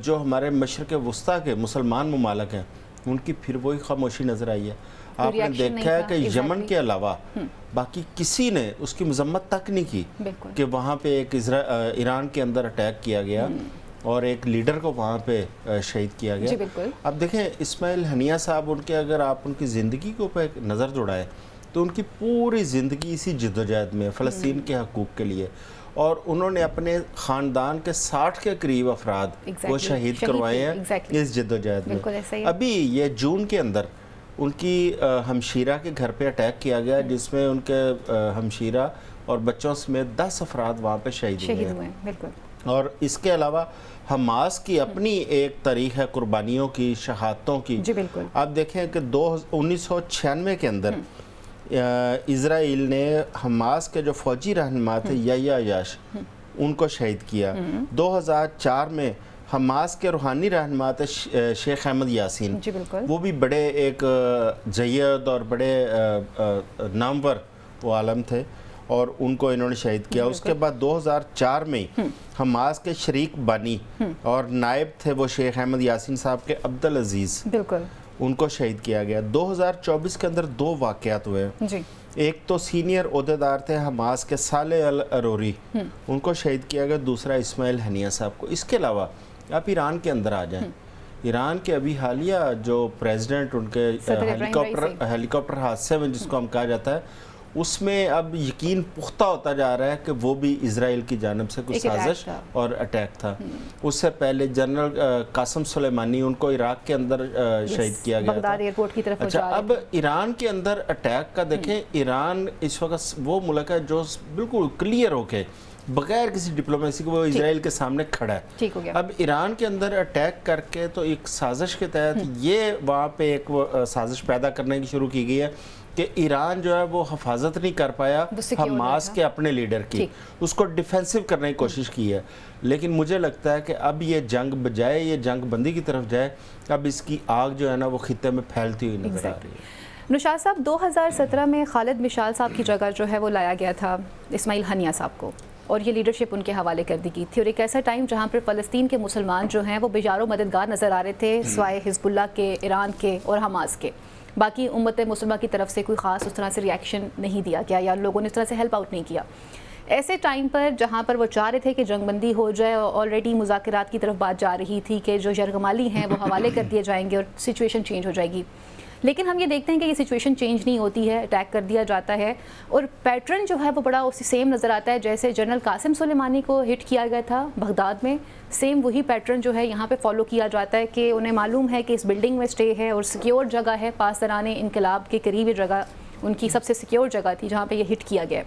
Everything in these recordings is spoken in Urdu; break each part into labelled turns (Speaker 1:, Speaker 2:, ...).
Speaker 1: جو ہمارے مشرق وسطیٰ کے مسلمان ممالک ہیں ان کی پھر وہی خاموشی نظر آئی ہے. آپ نے دیکھا ہے کہ یمن کے علاوہ باقی کسی نے اس کی مذمت تک نہیں کی کہ وہاں پہ ایک ایران کے اندر اٹیک کیا گیا اور ایک لیڈر کو وہاں پہ شہید کیا گیا. اب دیکھیں اسماعیل ہنیہ صاحب ان کے اگر آپ ان کی زندگی کے اوپر نظر دوڑائیں تو ان کی پوری زندگی اسی جدوجہد میں فلسطین کے حقوق کے لیے، اور انہوں نے اپنے خاندان کے 60 کے قریب افراد وہ شہید کروائے ہیں اس جدوجہد میں. ابھی یہ جون کے اندر ان کی ہمشیرہ کے گھر پہ اٹیک کیا گیا جس میں ان کے ہمشیرہ اور بچوں سمیت 10 افراد وہاں پہ شہید ہوئے ہیں. اور اس کے علاوہ حماس کی اپنی ایک تاریخ ہے قربانیوں کی، شہادتوں کی. آپ دیکھیں کہ 1996 کے اندر اسرائیل نے حماس کے جو فوجی رہنما تھے یحییٰ یاش ان کو شہید کیا. 2004 میں حماس کے روحانی رہنما تھے شیخ احمد یاسین، وہ بھی بڑے ایک جید اور بڑے نامور وہ عالم تھے اور ان کو انہوں نے شہید کیا. اس کے بعد 2004 میں حماس کے شریک بانی اور نائب تھے وہ شیخ احمد یاسین صاحب کے عبدالعزیز، ان کو شہید کیا گیا. 2024 کے اندر 2 واقعات ہوئے ہیں. ایک تو سینئر عہدیدار تھے حماس کے صالح العروری، ان کو شہید کیا گیا. دوسرا اسماعیل ہنیہ صاحب کو. اس کے علاوہ آپ ایران کے اندر آ جائیں. ایران کے ابھی حالیہ جو پریزیڈنٹ ان کے ہیلی کاپٹر حادثے میں جس کو ہم کہا جاتا ہے، اس میں اب یقین پختہ ہوتا جا رہا ہے کہ وہ بھی اسرائیل کی جانب سے کچھ سازش اور اٹیک تھا. اس سے پہلے جنرل قاسم سلیمانی ان کو عراق کے اندر شہید کیا گیا تھا. اچھا، اب ایران کے اندر اٹیک کا دیکھیں، ایران اس وقت وہ ملک ہے جو بالکل کلیئر ہو کے بغیر کسی ڈپلومیسی کو وہ اسرائیل کے سامنے کھڑا ہے. اب ایران کے اندر اٹیک کر کے تو ایک سازش کے تحت یہ وہاں پہ ایک سازش پیدا کرنے کی شروع کی گئی ہے کہ ایران جو ہے وہ حفاظت نہیں کر پایا حماس کے اپنے لیڈر کی، اس کو ڈیفینسو کرنے کی کوشش کی ہے. لیکن مجھے لگتا ہے کہ اب یہ جنگ بجائے یہ جنگ بندی کی طرف جائے، اب اس کی آگ جو ہے نا وہ خطے میں پھیلتی ہوئی نظر آ رہی ہے.
Speaker 2: نوشاد صاحب، 2017 میں خالد مشعل صاحب کی جگہ جو ہے وہ لایا گیا تھا اسماعیل ہنیہ صاحب کو، اور یہ لیڈرشپ ان کے حوالے کر دی گئی تھی. اور ایک ایسا ٹائم جہاں پر فلسطین کے مسلمان جو ہیں وہ بیچاروں مددگار نظر آ رہے تھے، سوائے حزب اللہ کے، ایران کے اور حماس کے. باقی امت مسلمہ کی طرف سے کوئی خاص اس طرح سے ریاکشن نہیں دیا گیا یا لوگوں نے اس طرح سے ہیلپ آؤٹ نہیں کیا. ایسے ٹائم پر جہاں پر وہ چاہ رہے تھے کہ جنگ بندی ہو جائے، آلریڈی مذاکرات کی طرف بات جا رہی تھی کہ جو یرغمالی ہیں وہ حوالے کر دیے جائیں گے اور سچویشن چینج ہو جائے گی، لیکن ہم یہ دیکھتے ہیں کہ یہ سچویشن چینج نہیں ہوتی ہے، اٹیک کر دیا جاتا ہے. اور پیٹرن جو ہے وہ بڑا اسی سیم نظر آتا ہے جیسے جنرل قاسم سلیمانی کو ہٹ کیا گیا تھا بغداد میں. سیم وہی پیٹرن جو ہے یہاں پہ فالو کیا جاتا ہے کہ انہیں معلوم ہے کہ اس بلڈنگ میں سٹے ہے اور سیکیور جگہ ہے، پاسداران انقلاب کے قریب یہ جگہ ان کی سب سے سیکیور جگہ تھی جہاں پہ یہ ہٹ کیا گیا.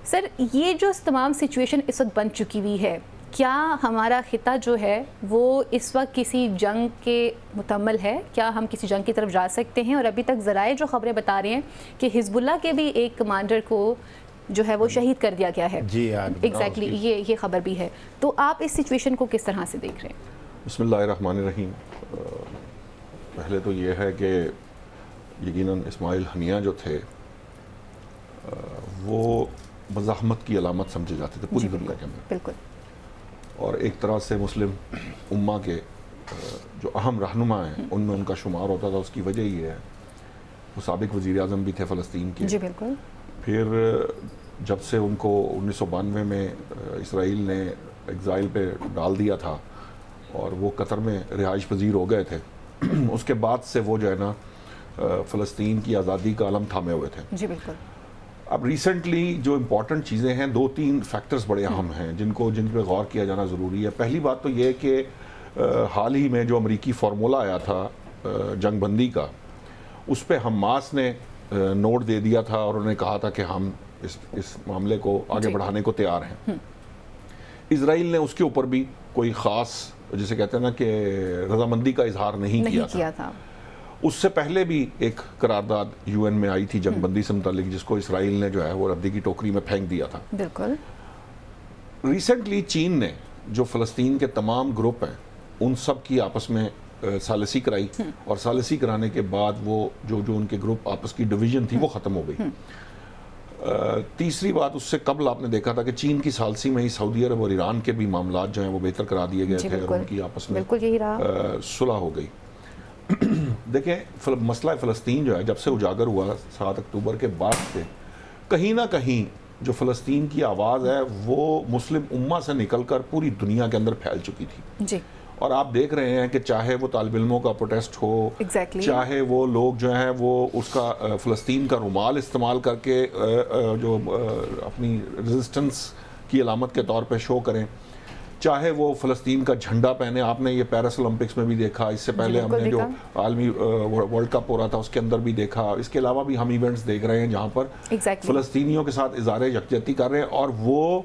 Speaker 2: سر، یہ جو تمام سچویشن اس وقت بن چکی ہوئی ہے، کیا ہمارا خطہ جو ہے وہ اس وقت کسی جنگ کے متحمل ہے؟ کیا ہم کسی جنگ کی طرف جا سکتے ہیں؟ اور ابھی تک ذرائع جو خبریں بتا رہے ہیں کہ حزب اللہ کے بھی ایک کمانڈر کو جو ہے وہ شہید کر دیا گیا ہے.
Speaker 1: جی
Speaker 2: ایگزیکٹلی، یہ خبر بھی ہے. تو آپ اس سچویشن کو کس طرح سے دیکھ رہے ہیں؟
Speaker 3: بسم اللہ الرحمن الرحیم. پہلے تو یہ ہے کہ یقیناً اسماعیل ہنیہ جو تھے وہ مزاحمت کی علامت سمجھے جاتے تھے پوری دنیا کے اندر.
Speaker 2: بالکل.
Speaker 3: اور ایک طرح سے مسلم امہ کے جو اہم رہنما ہیں ان میں ان کا شمار ہوتا تھا. اس کی وجہ یہ ہے وہ سابق وزیر اعظم بھی تھے فلسطین کے.
Speaker 2: جی بالکل.
Speaker 3: پھر جب سے ان کو 1992 میں اسرائیل نے ایگزائل پہ ڈال دیا تھا اور وہ قطر میں رہائش پذیر ہو گئے تھے، اس کے بعد سے وہ جو ہے نا فلسطین کی آزادی کا علم تھامے ہوئے تھے.
Speaker 2: جی بالکل.
Speaker 3: اب ریسنٹلی جو امپورٹنٹ چیزیں ہیں، 2-3 فیکٹرز بڑے اہم ہیں جن پہ غور کیا جانا ضروری ہے. پہلی بات تو یہ کہ حال ہی میں جو امریکی فارمولا آیا تھا جنگ بندی کا، اس پہ حماس نے نوٹ دے دیا تھا اور انہوں نے کہا تھا کہ ہم اس معاملے کو آگے بڑھانے کو تیار ہیں. اسرائیل نے اس کے اوپر بھی کوئی خاص جسے کہتے ہیں نا کہ رضامندی کا اظہار نہیں کیا تھا. اس سے پہلے بھی ایک قرارداد یو این میں آئی تھی جنگ بندی سے متعلق جس کو اسرائیل نے جو ہے وہ ردی کی ٹوکری میں پھینک دیا تھا.
Speaker 2: بالکل.
Speaker 3: ریسنٹلی چین نے جو فلسطین کے تمام گروپ ہیں ان سب کی آپس میں ثالثی کرائی اور ثالثی کرانے کے بعد وہ جو ان کے گروپ آپس کی ڈویژن تھی وہ ختم ہو گئی. تیسری بات، اس سے قبل آپ نے دیکھا تھا کہ چین کی ثالثی میں ہی سعودی عرب اور ایران کے بھی معاملات جو ہیں وہ بہتر کرا دیے گئے تھے اور ان کی آپس میں صلح ہو گئی. دیکھیں مسئلہ فلسطین جو ہے جب سے اجاگر ہوا 7 اکتوبر کے بعد سے کہیں نہ کہیں جو فلسطین کی آواز ہے وہ مسلم امہ سے نکل کر پوری دنیا کے اندر پھیل چکی تھی جی. اور آپ دیکھ رہے ہیں کہ چاہے وہ طالب علموں کا پروٹیسٹ ہو چاہے وہ لوگ جو ہیں وہ اس کا فلسطین کا رومال استعمال کر کے جو اپنی ریزسٹنس کی علامت کے طور پہ شو کریں، چاہے وہ فلسطین کا جھنڈا پہنے. آپ نے یہ پیرس اولمپکس میں بھی دیکھا، اس سے پہلے ہم نے جو عالمی ورلڈ کپ ہو رہا تھا اس کے اندر بھی دیکھا. اس کے علاوہ بھی ہم ایونٹس دیکھ رہے ہیں جہاں پر فلسطینیوں کے ساتھ اظہار یکجہتی کر رہے ہیں اور وہ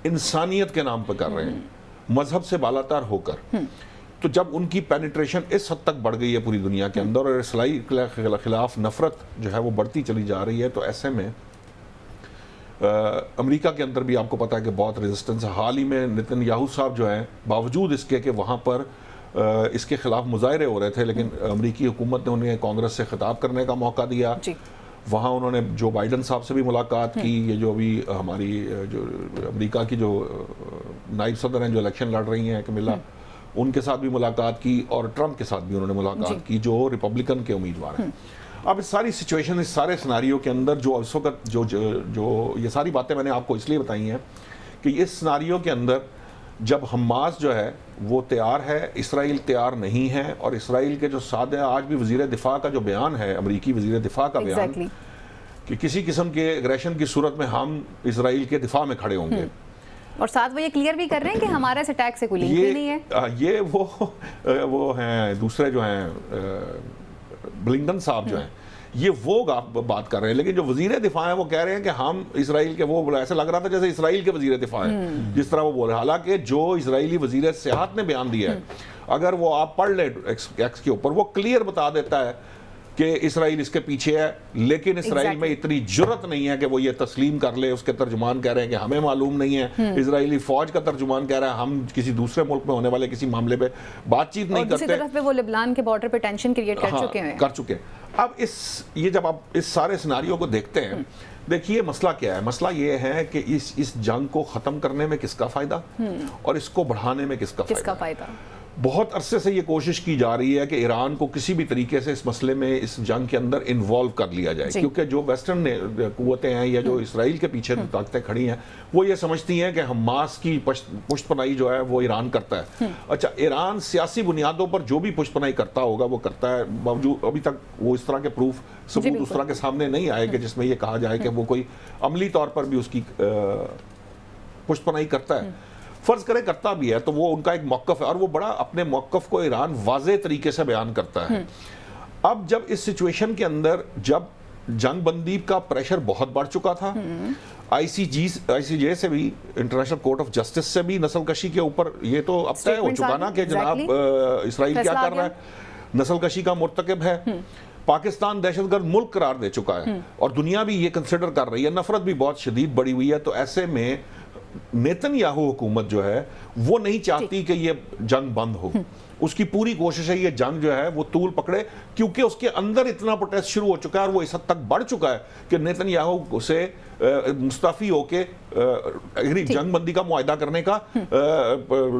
Speaker 3: انسانیت کے نام پہ کر رہے ہیں، مذہب سے بالاتر ہو کر. تو جب ان کی پینیٹریشن اس حد تک بڑھ گئی ہے پوری دنیا کے اندر اور اسرائیل کے خلاف نفرت جو ہے وہ بڑھتی چلی جا رہی ہے، تو ایسے میں امریکہ کے اندر بھی آپ کو پتا ہے کہ بہت ریزسٹنس ہے. حال ہی میں نتن یاہو صاحب جو ہیں باوجود اس کے کہ وہاں پر اس کے خلاف مظاہرے ہو رہے تھے لیکن امریکی حکومت نے انہیں کانگریس سے خطاب کرنے کا موقع دیا. وہاں انہوں نے جو بائیڈن صاحب سے بھی ملاقات کی، یہ جو ابھی ہماری جو امریکہ کی جو نائب صدر ہیں جو الیکشن لڑ رہی ہیں کمیلا، ان کے ساتھ بھی ملاقات کی اور ٹرمپ کے ساتھ بھی انہوں نے ملاقات کی جو ریپبلکن کے امیدوار ہیں. اب اس ساری سچویشن، اس سارے سناریو کے اندر جو اس وقت جو یہ ساری باتیں میں نے آپ کو اس لیے بتائی ہیں کہ اس سناریو کے اندر جب حماس جو ہے وہ تیار ہے، اسرائیل تیار نہیں ہے، اور اسرائیل کے جو ساتھ ہیں آج بھی وزیر دفاع کا جو بیان ہے، امریکی وزیر دفاع کا بیان کہ کسی قسم کے اگریشن کی صورت میں ہم اسرائیل کے دفاع میں کھڑے ہوں گے،
Speaker 2: اور ساتھ وہ یہ کلیئر بھی کر رہے ہیں کہ ہمارا اس اٹیک سے کوئی لنک بھی نہیں ہے.
Speaker 3: یہ وہ ہیں دوسرے جو ہیں بلنکن صاحب جو ہیں یہ وہ بات کر رہے ہیں، لیکن جو وزیر دفاع ہیں وہ کہہ رہے ہیں کہ ہم اسرائیل کے، وہ ایسا لگ رہا تھا جیسے اسرائیل کے وزیر دفاع ہیں جس طرح وہ بول رہے ہیں. حالانکہ جو اسرائیلی وزیر سیاحت نے بیان دیا ہے اگر وہ آپ پڑھ لیں ایکس کے اوپر، وہ کلیئر بتا دیتا ہے کہ اسرائیل اس کے پیچھے ہے، لیکن اسرائیل میں اتنی جرت نہیں ہے کہ وہ یہ تسلیم کر لے. اس کے ترجمان کہہ رہے ہیں کہ ہمیں معلوم نہیں ہے، اسرائیلی فوج کا ترجمان کہہ رہا ہے ہم کسی دوسرے ملک میں ہونے والے کسی معاملے پہ بات چیت نہیں کرتے.
Speaker 2: اور دوسری طرف پہ وہ لبنان کے بارڈر پہ ٹینشن کریٹ کر چکے ہیں.
Speaker 3: اب یہ جب آپ اس سارے سناریو کو دیکھتے ہیں، دیکھیے مسئلہ کیا ہے. مسئلہ یہ ہے کہ اس جنگ کو ختم کرنے میں کس کا فائدہ اور اس کو بڑھانے میں کس کا فائدہ. بہت عرصے سے یہ کوشش کی جا رہی ہے کہ ایران کو کسی بھی طریقے سے اس مسئلے میں اس جنگ کے اندر انوالو کر لیا جائے، کیونکہ جو ویسٹرن قوتیں ہیں یا جو اسرائیل کے پیچھے طاقتیں کھڑی ہیں وہ یہ سمجھتی ہیں کہ حماس کی پشت پناہی جو ہے وہ ایران کرتا ہے. اچھا، ایران سیاسی بنیادوں پر جو بھی پشت پناہی کرتا ہوگا وہ کرتا ہے، باوجود ابھی تک وہ اس طرح کے ثبوت اس طرح کے سامنے نہیں آئے کہ جس میں یہ کہا جائے کہ وہ کوئی عملی طور پر بھی اس کی پشت پناہی کرتا ہے. فرض کرے کرتا بھی ہے تو وہ ان کا ایک موقف ہے اور وہ بڑا اپنے موقف کو ایران واضح طریقے سے بیان کرتا ہے. اب جب اس سچویشن کے اندر جب جنگ بندی کا پریشر بہت بڑھ چکا تھا، آئی سی جے سے بھی، انٹرنیشنل کورٹ آف جسٹس سے بھی نسل کشی کے اوپر یہ تو اب طے ہو چکا نا کہ جناب اسرائیل کیا کر رہا ہے، نسل کشی کا مرتکب ہے. پاکستان دہشت گرد ملک قرار دے چکا ہے اور دنیا بھی یہ کنسیڈر کر رہی ہے. نفرت بھی بہت شدید بڑھی ہوئی ہے. تو ایسے میں نیتن یاہو حکومت جو ہے وہ نہیں چاہتی کہ یہ جنگ بند ہو. اس کی پوری کوشش ہے یہ جنگ جو ہے وہ طول پکڑے، کیونکہ اس کے اندر اتنا پروٹیسٹ شروع ہو چکا ہے اور وہ اس حد تک بڑھ چکا ہے کہ نیتن یاہو سے مستعفی ہو کے جنگ بندی کا معاہدہ کرنے کا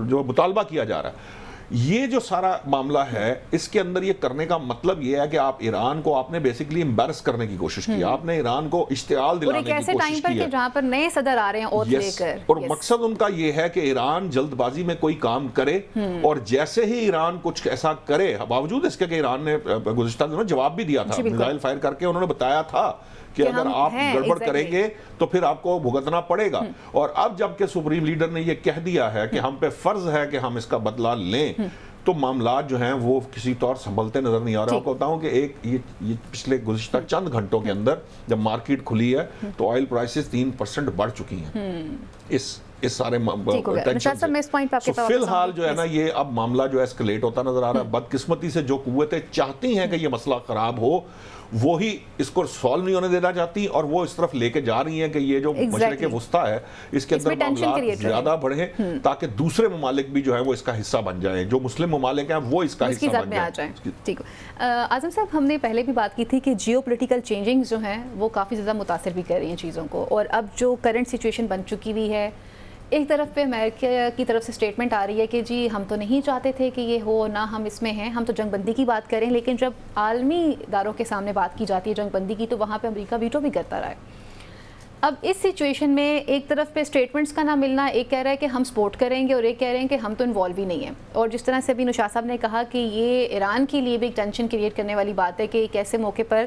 Speaker 3: جو مطالبہ کیا جا رہا ہے. یہ جو سارا معاملہ ہے اس کے اندر یہ کرنے کا مطلب یہ ہے کہ آپ ایران کو آپ نے بیسیکلی امبیرس کرنے کی کوشش کی، آپ نے ایران کو اشتعال دلانے کی کوشش کی ہے
Speaker 2: جہاں پر نئے صدر آ رہے ہیں اوتھ لے کر،
Speaker 3: اور مقصد ان کا یہ ہے کہ ایران جلد بازی میں کوئی کام کرے اور جیسے ہی ایران کچھ ایسا کرے، باوجود اس کے کہ ایران نے گزشتہ دنوں جواب بھی دیا تھا، میزائل فائر کر کے انہوں نے بتایا تھا کہ اگر آپ گڑبڑ کریں گے تو پھر آپ کو بھگتنا پڑے گا. اور اب جب کہ سپریم لیڈر نے یہ کہہ دیا ہے کہ ہم پہ فرض ہے کہ ہم اس کا بدلہ لیں، تو معاملات جو ہیں وہ کسی طور سنبھلتے نظر نہیں آ رہا. آپ کو بتاؤں کہ یہ پچھلے گزشتہ چند گھنٹوں کے اندر جب مارکیٹ کھلی ہے تو آئل پرائسز 3% بڑھ چکی ہیں اس اس سارے
Speaker 2: فی
Speaker 3: الحال جو ہے نا یہ اب معاملہ جو ایسکلیٹ ہوتا نظر آ رہا ہے. بدقسمتی سے جو قوتیں چاہتی ہیں کہ یہ مسئلہ خراب ہو وہی اس کو سالو نہیں ہونے دینا چاہتی اور وہ اس طرف لے کے جا رہی ہیں کہ یہ جو مشرق وسطیٰ ہے اس کے اندر معاملات زیادہ بڑھیں تاکہ دوسرے ممالک بھی جو ہیں وہ اس کا حصہ بن جائیں, جو مسلم ممالک ہیں وہ اس کا حصہ بن جائیں.
Speaker 2: ٹھیک ہے اعظم صاحب, ہم نے پہلے بھی بات کی تھی کہ جیو پولیٹیکل چینجنگز جو ہیں وہ کافی زیادہ متاثر بھی کر رہی ہیں چیزوں کو, اور اب جو کرنٹ سچویشن بن چکی ہوئی ہے, ایک طرف پہ امریکہ کی طرف سے سٹیٹمنٹ آ رہی ہے کہ جی ہم تو نہیں چاہتے تھے کہ یہ ہو, نہ ہم اس میں ہیں, ہم تو جنگ بندی کی بات کریں, لیکن جب عالمی اداروں کے سامنے بات کی جاتی ہے جنگ بندی کی تو وہاں پہ امریکہ ویٹو بھی کرتا رہا ہے. اب اس سچویشن میں ایک طرف پہ سٹیٹمنٹس کا نہ ملنا, ایک کہہ رہا ہے کہ ہم سپورٹ کریں گے اور ایک کہہ رہے ہیں کہ ہم تو انوالو ہی نہیں ہیں, اور جس طرح سے ابھی نوشاد صاحب نے کہا کہ یہ ایران کے لیے بھی ایک ٹینشن کریٹ کرنے والی بات ہے کہ ایک ایسے موقع پر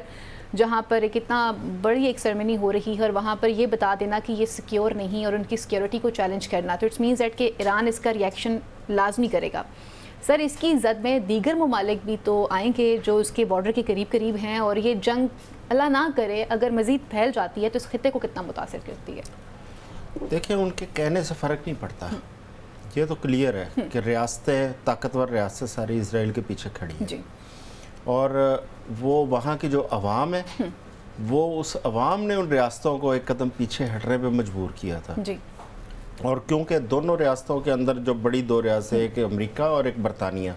Speaker 2: جہاں پر ایک اتنا بڑی ایک سرمنی ہو رہی ہے اور وہاں پر یہ بتا دینا کہ یہ سیکیور نہیں اور ان کی سیکیورٹی کو چیلنج کرنا, تو اٹس مینز دیٹ کہ ایران اس کا ریئیکشن لازمی کرے گا. سر اس کی زد میں دیگر ممالک بھی تو آئیں گے جو اس کے بارڈر کے قریب ہیں, اور یہ جنگ اللہ نہ کرے اگر مزید پھیل جاتی ہے تو اس خطے کو کتنا متاثر کرتی ہے؟
Speaker 1: دیکھیں ان کے کہنے سے فرق نہیں پڑتا, یہ تو کلیئر ہے کہ ریاستیں, طاقتور ریاستیں ساری اسرائیل کے پیچھے کھڑی ہیں, اور وہ وہاں کی جو عوام ہے وہ اس عوام نے ان ریاستوں کو ایک قدم پیچھے ہٹنے پہ مجبور کیا تھا. اور کیونکہ دونوں ریاستوں کے اندر جو بڑی دو ریاستیں, ایک امریکہ اور ایک برطانیہ,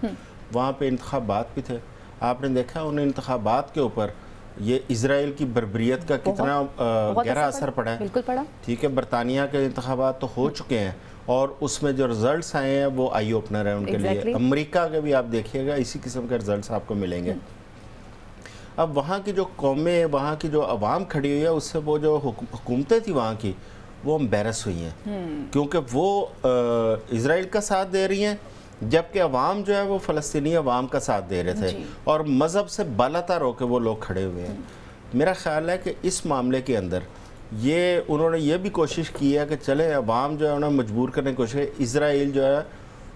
Speaker 1: وہاں پہ انتخابات بھی تھے. آپ نے دیکھا ان انتخابات کے اوپر یہ اسرائیل کی بربریت کا کتنا گہرا اثر پڑا ہے.
Speaker 2: بالکل پڑا.
Speaker 1: ٹھیک ہے, برطانیہ کے انتخابات تو ہو چکے ہیں اور اس میں جو رزلٹس آئے ہیں وہ آئی اوپنر ہیں ان کے لیے. امریکہ کے بھی آپ دیکھیے گا اسی قسم کے رزلٹس آپ کو ملیں گے. اب وہاں کی جو قومیں, وہاں کی جو عوام کھڑی ہوئی ہے, اس سے وہ جو حکومتیں تھیں وہاں کی وہ امبیرس ہوئی ہیں, کیونکہ وہ اسرائیل کا ساتھ دے رہی ہیں جبکہ عوام جو ہے وہ فلسطینی عوام کا ساتھ دے رہے تھے, اور مذہب سے بالاتر ہو کے وہ لوگ کھڑے ہوئے ہیں. میرا خیال ہے کہ اس معاملے کے اندر یہ انہوں نے یہ بھی کوشش کی ہے کہ چلے عوام جو ہے انہیں مجبور کرنے کی کوشش ہے. اسرائیل جو ہے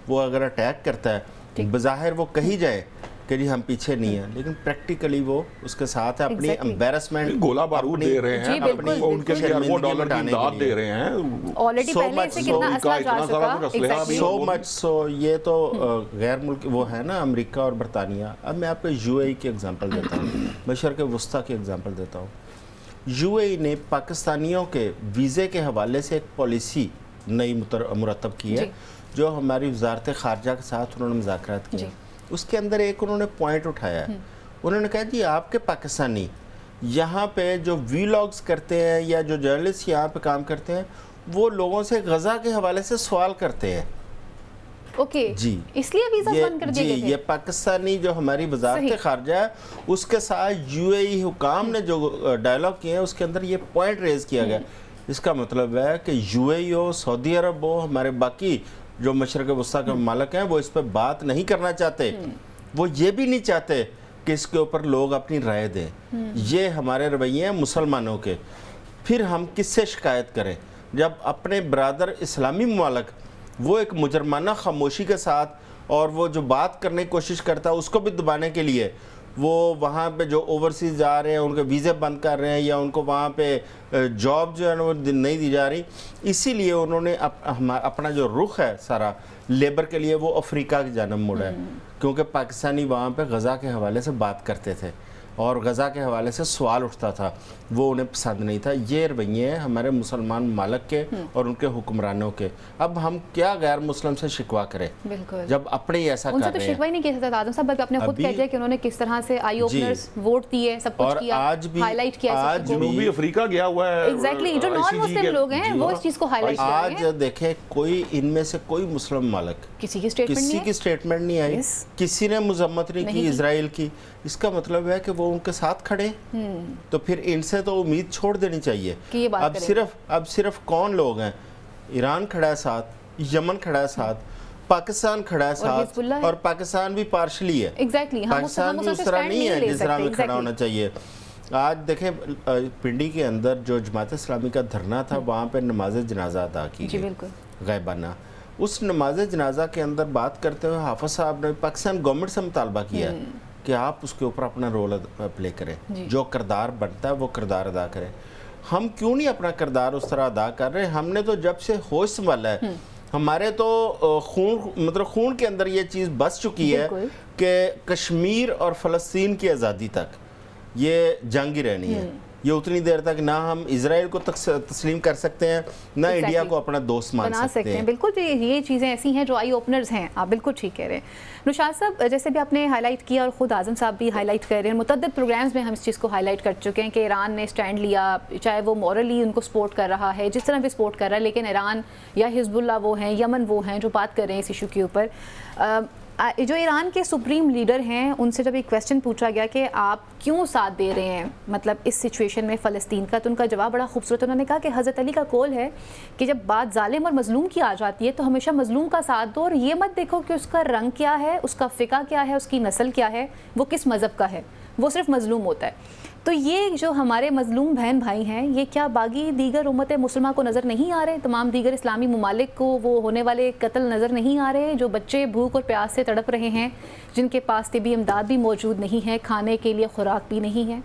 Speaker 1: وہ اگر اٹیک کرتا ہے بظاہر وہ کہی جائے کہ جی ہم پیچھے نہیں ہیں, لیکن پریکٹیکلی وہ اس کے ساتھ ہے اپنی امبیرسمنٹ,
Speaker 3: گولہ بارود دے رہے ہیں, ان کے لیے اربوں ڈالر کی امداد دے رہے ہیں.
Speaker 2: آلریڈی پہلے سے کتنا اسلحہ جا چکا,
Speaker 1: سو مچ سو. یہ تو غیر ملک وہ ہے نا امریکہ اور برطانیہ. اب میں آپ کو یو اے ای کی ایگزامپل دیتا ہوں, مشرق وسطیٰ کی ایگزامپل دیتا ہوں. یو اے ای نے پاکستانیوں کے ویزے کے حوالے سے ایک پالیسی نئی مرتب کی ہے جو ہماری وزارت خارجہ کے ساتھ انہوں نے مذاکرات کیے. اس کے اندر ایک انہوں نے پوائنٹ اٹھایا ہے, انہوں نے کہا جی آپ کے پاکستانی یہاں پہ جو ویلاگز کرتے ہیں یا جو جرنلسٹ یہاں پہ کام کرتے ہیں وہ لوگوں سے غزہ کے حوالے سے سوال کرتے ہیں.
Speaker 2: اوکے جی, اس لیے ویزا بند کر دیے گئے تھے.
Speaker 1: یہ پاکستانی جو ہماری وزارت خارجہ ہے اس کے ساتھ یو اے ای حکام نے جو ڈائلاگ کیے ہیں اس کے اندر یہ پوائنٹ ریز کیا گیا. اس کا مطلب ہے کہ یو اے ای ہو, سعودی عرب ہو, ہمارے باقی جو مشرق وسطیٰ کے ممالک ہیں وہ اس پہ بات نہیں کرنا چاہتے. وہ یہ بھی نہیں چاہتے کہ اس کے اوپر لوگ اپنی رائے دیں. یہ ہمارے رویے ہیں مسلمانوں کے. پھر ہم کس سے شکایت کریں جب اپنے برادر اسلامی ممالک وہ ایک مجرمانہ خاموشی کے ساتھ, اور وہ جو بات کرنے کی کوشش کرتا ہے اس کو بھی دبانے کے لیے وہ وہاں پہ جو اوورسیز جا رہے ہیں ان کے ویزے بند کر رہے ہیں یا ان کو وہاں پہ جاب جو ہے وہ نہیں دی جا رہی. اسی لیے انہوں نے اپنا جو رخ ہے سارا لیبر کے لیے وہ افریقہ کی جانب موڑا ہے, کیونکہ پاکستانی وہاں پہ غزہ کے حوالے سے بات کرتے تھے اور غزہ کے حوالے سے سوال اٹھتا تھا, وہ انہیں پسند نہیں تھا. یہ رویے ہیں ہمارے مسلمان ممالک کے اور ان کے حکمرانوں کے. اب ہم کیا غیر مسلم سے شکوا کریں جب اپنے ایسا کر رہے ہیں.
Speaker 2: ان سے تو شکوا ہی نہیں کیا سکتا آدم صاحب, بلکہ اپنے خود کہہ دیا کہ انہوں نے کس طرح سے آئی اوپنرز ووٹ دیے, سب کچھ کیا, ہائی لائٹ کیا.
Speaker 3: آج جنوبی افریقہ گیا ہوا ہے,
Speaker 2: ایگزیکٹلی جو نان مسلم لوگ ہیں وہ اس چیز کو ہائی لائٹ کر رہے ہیں.
Speaker 1: آج دیکھیں کوئی ان میں سے کوئی مسلم ممالک
Speaker 2: کسی کی
Speaker 1: سٹیٹمنٹ نہیں آئی, کسی نے مذمت نہیں کی اسرائیل کی. اس کا مطلب ہے کہ وہ ان کے ساتھ کھڑے, تو پھر ان سے تو امید چھوڑ دینی چاہیے. اب صرف کون لوگ ہیں؟ ایران کھڑا ہے ساتھ, یمن کھڑا ہے ساتھ, پاکستان کھڑا ہے ساتھ, اور پاکستان بھی پارشلی ہے. پاکستان بھی اس طرح نہیں ہے جس طرح میں کھڑا ہونا چاہیے. آج دیکھیں پنڈی کے اندر جو جماعت اسلامی کا دھرنا تھا وہاں پہ نماز جنازہ ادا کی گئی غائبانہ. اس نماز جنازہ کے اندر بات کرتے ہوئے حافظ صاحب نے پاکستان گورنمنٹ سے مطالبہ کیا کہ آپ اس کے اوپر اپنا رول پلے کریں, جو کردار بنتا ہے وہ کردار ادا کریں. ہم کیوں نہیں اپنا کردار اس طرح ادا کر رہے؟ ہم نے تو جب سے ہوش سنبھالا ہے ہمارے تو خون کے اندر یہ چیز بس چکی ہے کہ کشمیر اور فلسطین کی آزادی تک یہ جنگ ہی رہنی ہے. یہ اتنی دیر تک نہ ہم اسرائیل کو تسلیم کر سکتے ہیں نہ انڈیا کو اپنا دوست مان سکتے ہیں.
Speaker 2: بالکل یہ چیزیں ایسی ہیں جو آئی اوپنرز ہیں. آپ بالکل ٹھیک کہہ رہے ہیں نشاط صاحب. جیسے بھی آپ نے ہائی لائٹ کیا اور خود اعظم صاحب بھی ہائی لائٹ کر رہے ہیں, متعدد پروگرامز میں ہم اس چیز کو ہائی لائٹ کر چکے ہیں کہ ایران نے اسٹینڈ لیا, چاہے وہ مورلی ان کو سپورٹ کر رہا ہے جس طرح بھی سپورٹ کر رہا ہے, لیکن ایران یا حزب اللہ وہ ہیں, یمن وہ ہیں جو بات کر رہے ہیں اس ایشو کے اوپر. جو ایران کے سپریم لیڈر ہیں ان سے جب ایک کویسچن پوچھا گیا کہ آپ کیوں ساتھ دے رہے ہیں مطلب اس سچویشن میں فلسطین کا, تو ان کا جواب بڑا خوبصورت. انہوں نے کہا کہ حضرت علی کا قول ہے کہ جب بات ظالم اور مظلوم کی آ جاتی ہے تو ہمیشہ مظلوم کا ساتھ دو, اور یہ مت دیکھو کہ اس کا رنگ کیا ہے, اس کا فقہ کیا ہے, اس کی نسل کیا ہے, وہ کس مذہب کا ہے, وہ صرف مظلوم ہوتا ہے. تو یہ جو ہمارے مظلوم بہن بھائی ہیں یہ کیا باقی دیگر امت مسلمہ کو نظر نہیں آ رہے؟ تمام دیگر اسلامی ممالک کو وہ ہونے والے قتل نظر نہیں آ رہے؟ جو بچے بھوک اور پیاس سے تڑپ رہے ہیں, جن کے پاس طبی امداد بھی موجود نہیں ہے, کھانے کے لیے خوراک بھی نہیں ہے,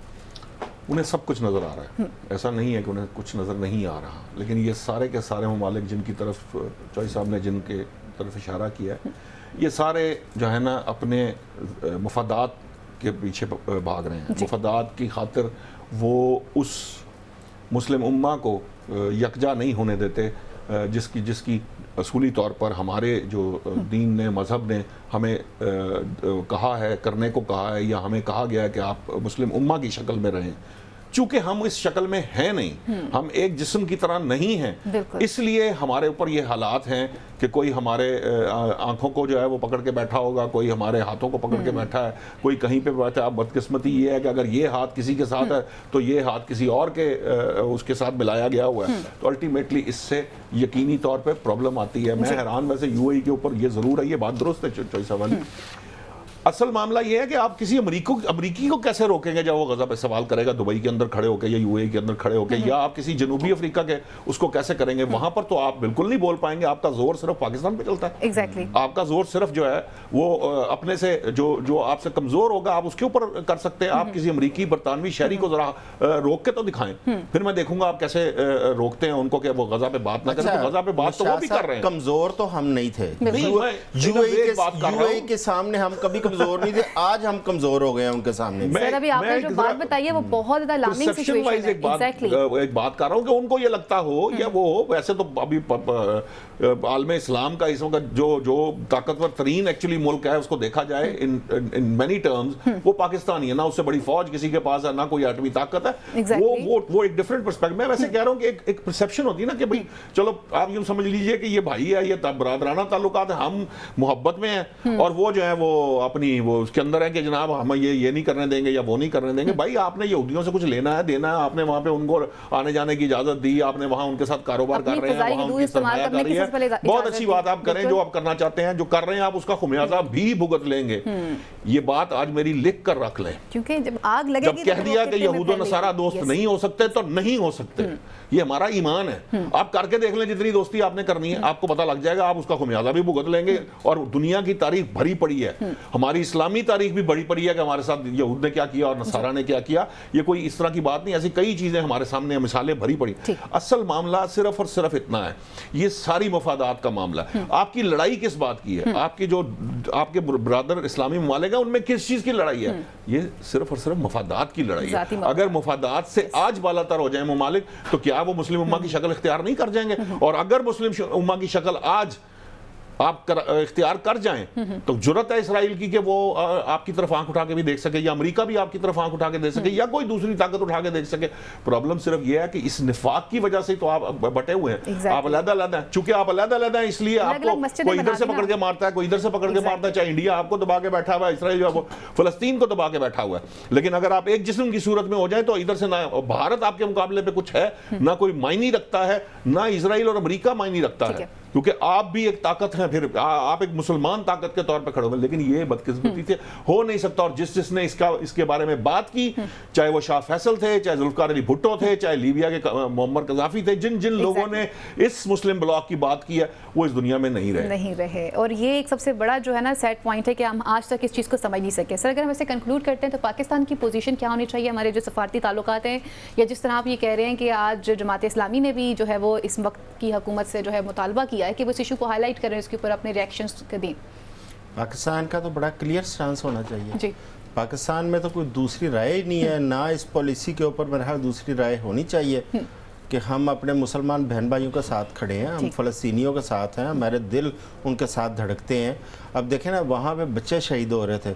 Speaker 3: انہیں سب کچھ نظر آ رہا ہے. ایسا نہیں ہے کہ انہیں کچھ نظر نہیں آ رہا, لیکن یہ سارے کے سارے ممالک جن کی طرف چوہی صاحب نے جن کے طرف اشارہ کیا ہے, یہ سارے جو ہے نا اپنے مفادات کے پیچھے بھاگ رہے ہیں. مفادات کی خاطر وہ اس مسلم امہ کو یکجا نہیں ہونے دیتے جس کی اصولی طور پر ہمارے جو دین نے, مذہب نے ہمیں کہا ہے, کرنے کو کہا ہے, یا ہمیں کہا گیا ہے کہ آپ مسلم امہ کی شکل میں رہیں. چونکہ ہم اس شکل میں ہیں نہیں, ہم ایک جسم کی طرح نہیں ہیں, اس لیے ہمارے اوپر یہ حالات ہیں کہ کوئی ہمارے آنکھوں کو جو ہے وہ پکڑ کے بیٹھا ہوگا, کوئی ہمارے ہاتھوں کو پکڑ کے بیٹھا ہے, کوئی کہیں پہ بیٹھا ہے. اب بدقسمتی یہ ہے کہ اگر یہ ہاتھ کسی کے ساتھ ہے تو یہ ہاتھ کسی اور کے اس کے ساتھ ملایا گیا ہوا ہے, تو الٹیمیٹلی اس سے یقینی طور پہ پرابلم آتی ہے. میں حیران ویسے یو اے ای کے اوپر یہ ضرور ہے, یہ بات درست ہے چوہی صاحب والی. اصل معاملہ یہ ہے کہ آپ کسی امریکی کو کیسے روکیں گے جب وہ غزہ پہ سوال کرے گا دبئی کے اندر کھڑے ہو کے یا یو اے ای کے اندر کھڑے ہو کے, یا آپ کسی جنوبی افریقہ کے اس کو کیسے کریں گے؟ وہاں پر تو آپ بالکل نہیں بول پائیں گے. آپ کا زور صرف پاکستان پہ چلتا ہے.
Speaker 2: ایگزیکٹلی
Speaker 3: آپ کا زور صرف جو ہے وہ اپنے سے جو آپ سے کمزور ہوگا آپ اس کے اوپر کر سکتے ہیں. آپ کسی امریکی برطانوی شہری کو ذرا روک کے تو دکھائیں, پھر میں دیکھوں گا آپ کیسے روکتے ہیں ان کو کہ وہ غزہ پہ بات نہ کریں. تو غزہ پہ بات تو وہ بھی کر رہے ہیں.
Speaker 1: کمزور تو ہم نہیں تھے, یو اے ای کے سامنے ہم کبھی کمزور نہیں تھے, آج ہم کمزور ہو گئے ہیں ان کے سامنے.
Speaker 2: سر ابھی آپ نے جو بات بتائی ہے وہ بہت زیادہ الارمنگ سچویشن ہے.
Speaker 3: ایک بات کر رہا ہوں کہ ان کو یہ لگتا ہو یا وہ ویسے تو ابھی عالم اسلام کا اس وقت جو طاقتور ترین ایکچولی ملک ہے اس کو دیکھا جائے ان مینی ٹرمز, وہ پاکستانی ہے. نہ اس سے بڑی فوج کسی کے پاس ہے, نہ کوئی ایٹمی طاقت ہے. وہ ایک ڈفرینٹ پرسپیکٹو. میں ویسے کہہ رہا ہوں کہ ایک پرسیپشن ہوتی ہے نا کہ بھئی چلو آپ یوں سمجھ لیجئے کہ یہ بھائی ہے, یہ برادرانہ تعلقات ہیں, ہم محبت میں ہیں, اور وہ جو ہے وہ اپنی وہ اس کے اندر ہے کہ جناب ہم یہ نہیں کرنے دیں گے یا وہ نہیں کرنے دیں گے. بھائی آپ نے یہودیوں سے کچھ لینا ہے دینا ہے, آپ نے وہاں پہ ان کو آنے جانے کی اجازت دی, آپ نے وہاں ان کے ساتھ کاروبار کر رہے ہیں, وہاں ان کی سرمایہ کاری ہے, بہت اچھی بات. آپ کریں جو آپ کرنا چاہتے ہیں, جو کر رہے ہیں آپ اس کا خمیازہ بھی بھگت لیں گے. یہ بات آج میری لکھ کر رکھ لیں,
Speaker 2: کیونکہ جب آگ لگے
Speaker 3: گی, جب کہہ دیا کہ یہود و نصارہ دوست نہیں ہو سکتے تو نہیں ہو سکتے. یہ ہمارا ایمان ہے. آپ کر کے دیکھ لیں جتنی دوستی آپ نے کرنی ہے, آپ کو پتہ لگ جائے گا, آپ اس کا خمیازہ بھی بھگت لیں گے. اور دنیا کی تاریخ بھری پڑی ہے, ہماری اسلامی تاریخ بھی بڑی پڑی ہے کہ ہمارے ساتھ یہود نے کیا کیا اور نصارہ نے کیا کیا. یہ کوئی اس طرح کی بات نہیں, ایسی کئی چیزیں ہمارے سامنے مثالیں بھری پڑی. اصل معاملہ صرف اور صرف اتنا ہے, یہ ساری مفادات کا معاملہ ہے. آپ کی لڑائی کس بات کی ہے؟ آپ کے برادر اسلامی ممالک ہیں ان میں کس چیز کی لڑائی ہے؟ یہ صرف اور صرف مفادات کی لڑائی ہے. اگر مفادات سے آج بالا تر ہو جائیں ممالک تو کیا وہ مسلم امہ کی شکل اختیار نہیں کر جائیں گے؟ اور اگر مسلم امہ کی شکل آج آپ اختیار کر جائیں تو جرت ہے اسرائیل کی کہ وہ آپ کی طرف آنکھ اٹھا کے بھی دیکھ سکے, یا امریکہ بھی آپ کی طرف آنکھ اٹھا کے دیکھ سکے, یا کوئی دوسری طاقت اٹھا کے دیکھ سکے. پرابلم صرف یہ ہے کہ اس نفاق کی وجہ سے تو آپ بٹے ہوئے ہیں, آپ علیحدہ علیحدہ ہیں. چونکہ آپ علیحدہ علیحدہ ہیں اس لیے آپ کو کوئی ادھر سے پکڑ کے مارتا ہے, کوئی ادھر سے پکڑ کے مارتا ہے. چاہے انڈیا آپ کو دبا کے بیٹھا ہوا ہے, اسرائیل جو ہے وہ فلسطین کو دبا کے بیٹھا ہوا ہے. لیکن اگر آپ ایک جسم کی صورت میں ہو جائیں تو ادھر سے نہ بھارت آپ کے مقابلے پہ کچھ ہے, نہ کوئی معنی رکھتا ہے, نہ اسرائیل اور امریکہ معنی رکھتا ہے. کیونکہ آپ بھی ایک طاقت ہیں، پھر آپ ایک مسلمان طاقت کے طور پہ کھڑے ہوئے، لیکن یہ بدقسمتی سے ہو نہیں سکتا. اور جس نے اس کے بارے میں بات کی، چاہے وہ شاہ فیصل تھے، چاہے ذوالفقار علی بھٹو تھے، چاہے لیبیا کے معمر قذافی تھے، جن لوگوں نے اس مسلم بلاک کی بات کی ہے وہ اس دنیا میں نہیں رہے.
Speaker 2: اور یہ ایک سب سے بڑا جو ہے نا سیڈ پوائنٹ ہے کہ ہم آج تک اس چیز کو سمجھ نہیں سکے. سر اگر ہم اسے کنکلوڈ کرتے ہیں تو پاکستان کی پوزیشن کیا ہونی چاہیے ہمارے جو سفارتی تعلقات ہیں، یا جس طرح آپ یہ کہہ رہے ہیں کہ آج جماعت اسلامی نے بھی جو ہے وہ اس وقت کی حکومت سے جو ہے مطالبہ کیا ہے کہ وہ اس ایشو کو ہائی لائٹ کریں، اس کے اوپر اپنے ریئیکشنز دیں.
Speaker 1: پاکستان کا تو بڑا کلیئر سٹانس ہونا چاہیے.
Speaker 2: جی
Speaker 1: پاکستان میں تو کوئی دوسری رائے ہی نہیں ہے، نہ اس پالیسی کے اوپر بہرحال دوسری رائے ہونی چاہیے کہ ہم اپنے مسلمان بہن بھائیوں کے ساتھ کھڑے ہیں، ہم فلسطینیوں کے ساتھ ہیں، ہمارے دل ان کے ساتھ دھڑکتے ہیں. اب دیکھیں نا، وہاں پہ بچے شہید ہو رہے تھے،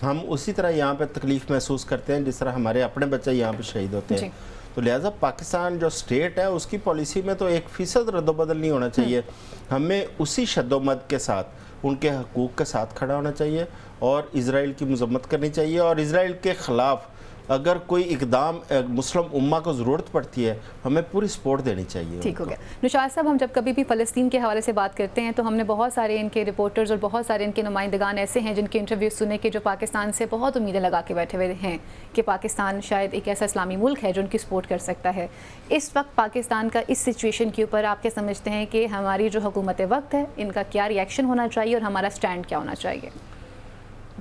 Speaker 1: ہم اسی طرح یہاں پہ تکلیف محسوس کرتے ہیں جس طرح ہمارے اپنے بچے یہاں پہ شہید ہوتے ہیں. تو لہٰذا پاکستان جو سٹیٹ ہے اس کی پالیسی میں تو 1% رد و بدل نہیں ہونا چاہیے. ہمیں اسی شد و مد کے ساتھ ان کے حقوق کے ساتھ کھڑا ہونا چاہیے اور اسرائیل کی مذمت کرنی چاہیے. اور اسرائیل کے خلاف اگر کوئی اقدام مسلم امہ کو ضرورت پڑتی ہے، ہمیں پوری سپورٹ دینی چاہیے.
Speaker 2: ٹھیک ہو گیا. نشاط صاحب، ہم جب کبھی بھی فلسطین کے حوالے سے بات کرتے ہیں تو ہم نے بہت سارے ان کے رپورٹرز اور بہت سارے ان کے نمائندگان ایسے ہیں جن کے انٹرویوز سنے کہ جو پاکستان سے بہت امیدیں لگا کے بیٹھے ہوئے ہیں کہ پاکستان شاید ایک ایسا اسلامی ملک ہے جو ان کی سپورٹ کر سکتا ہے. اس وقت پاکستان کا اس سچویشن کے اوپر آپ کیا سمجھتے ہیں کہ ہماری جو حکومت وقت ہے ان کا کیا ریئیکشن ہونا چاہیے اور ہمارا سٹینڈ کیا ہونا چاہیے؟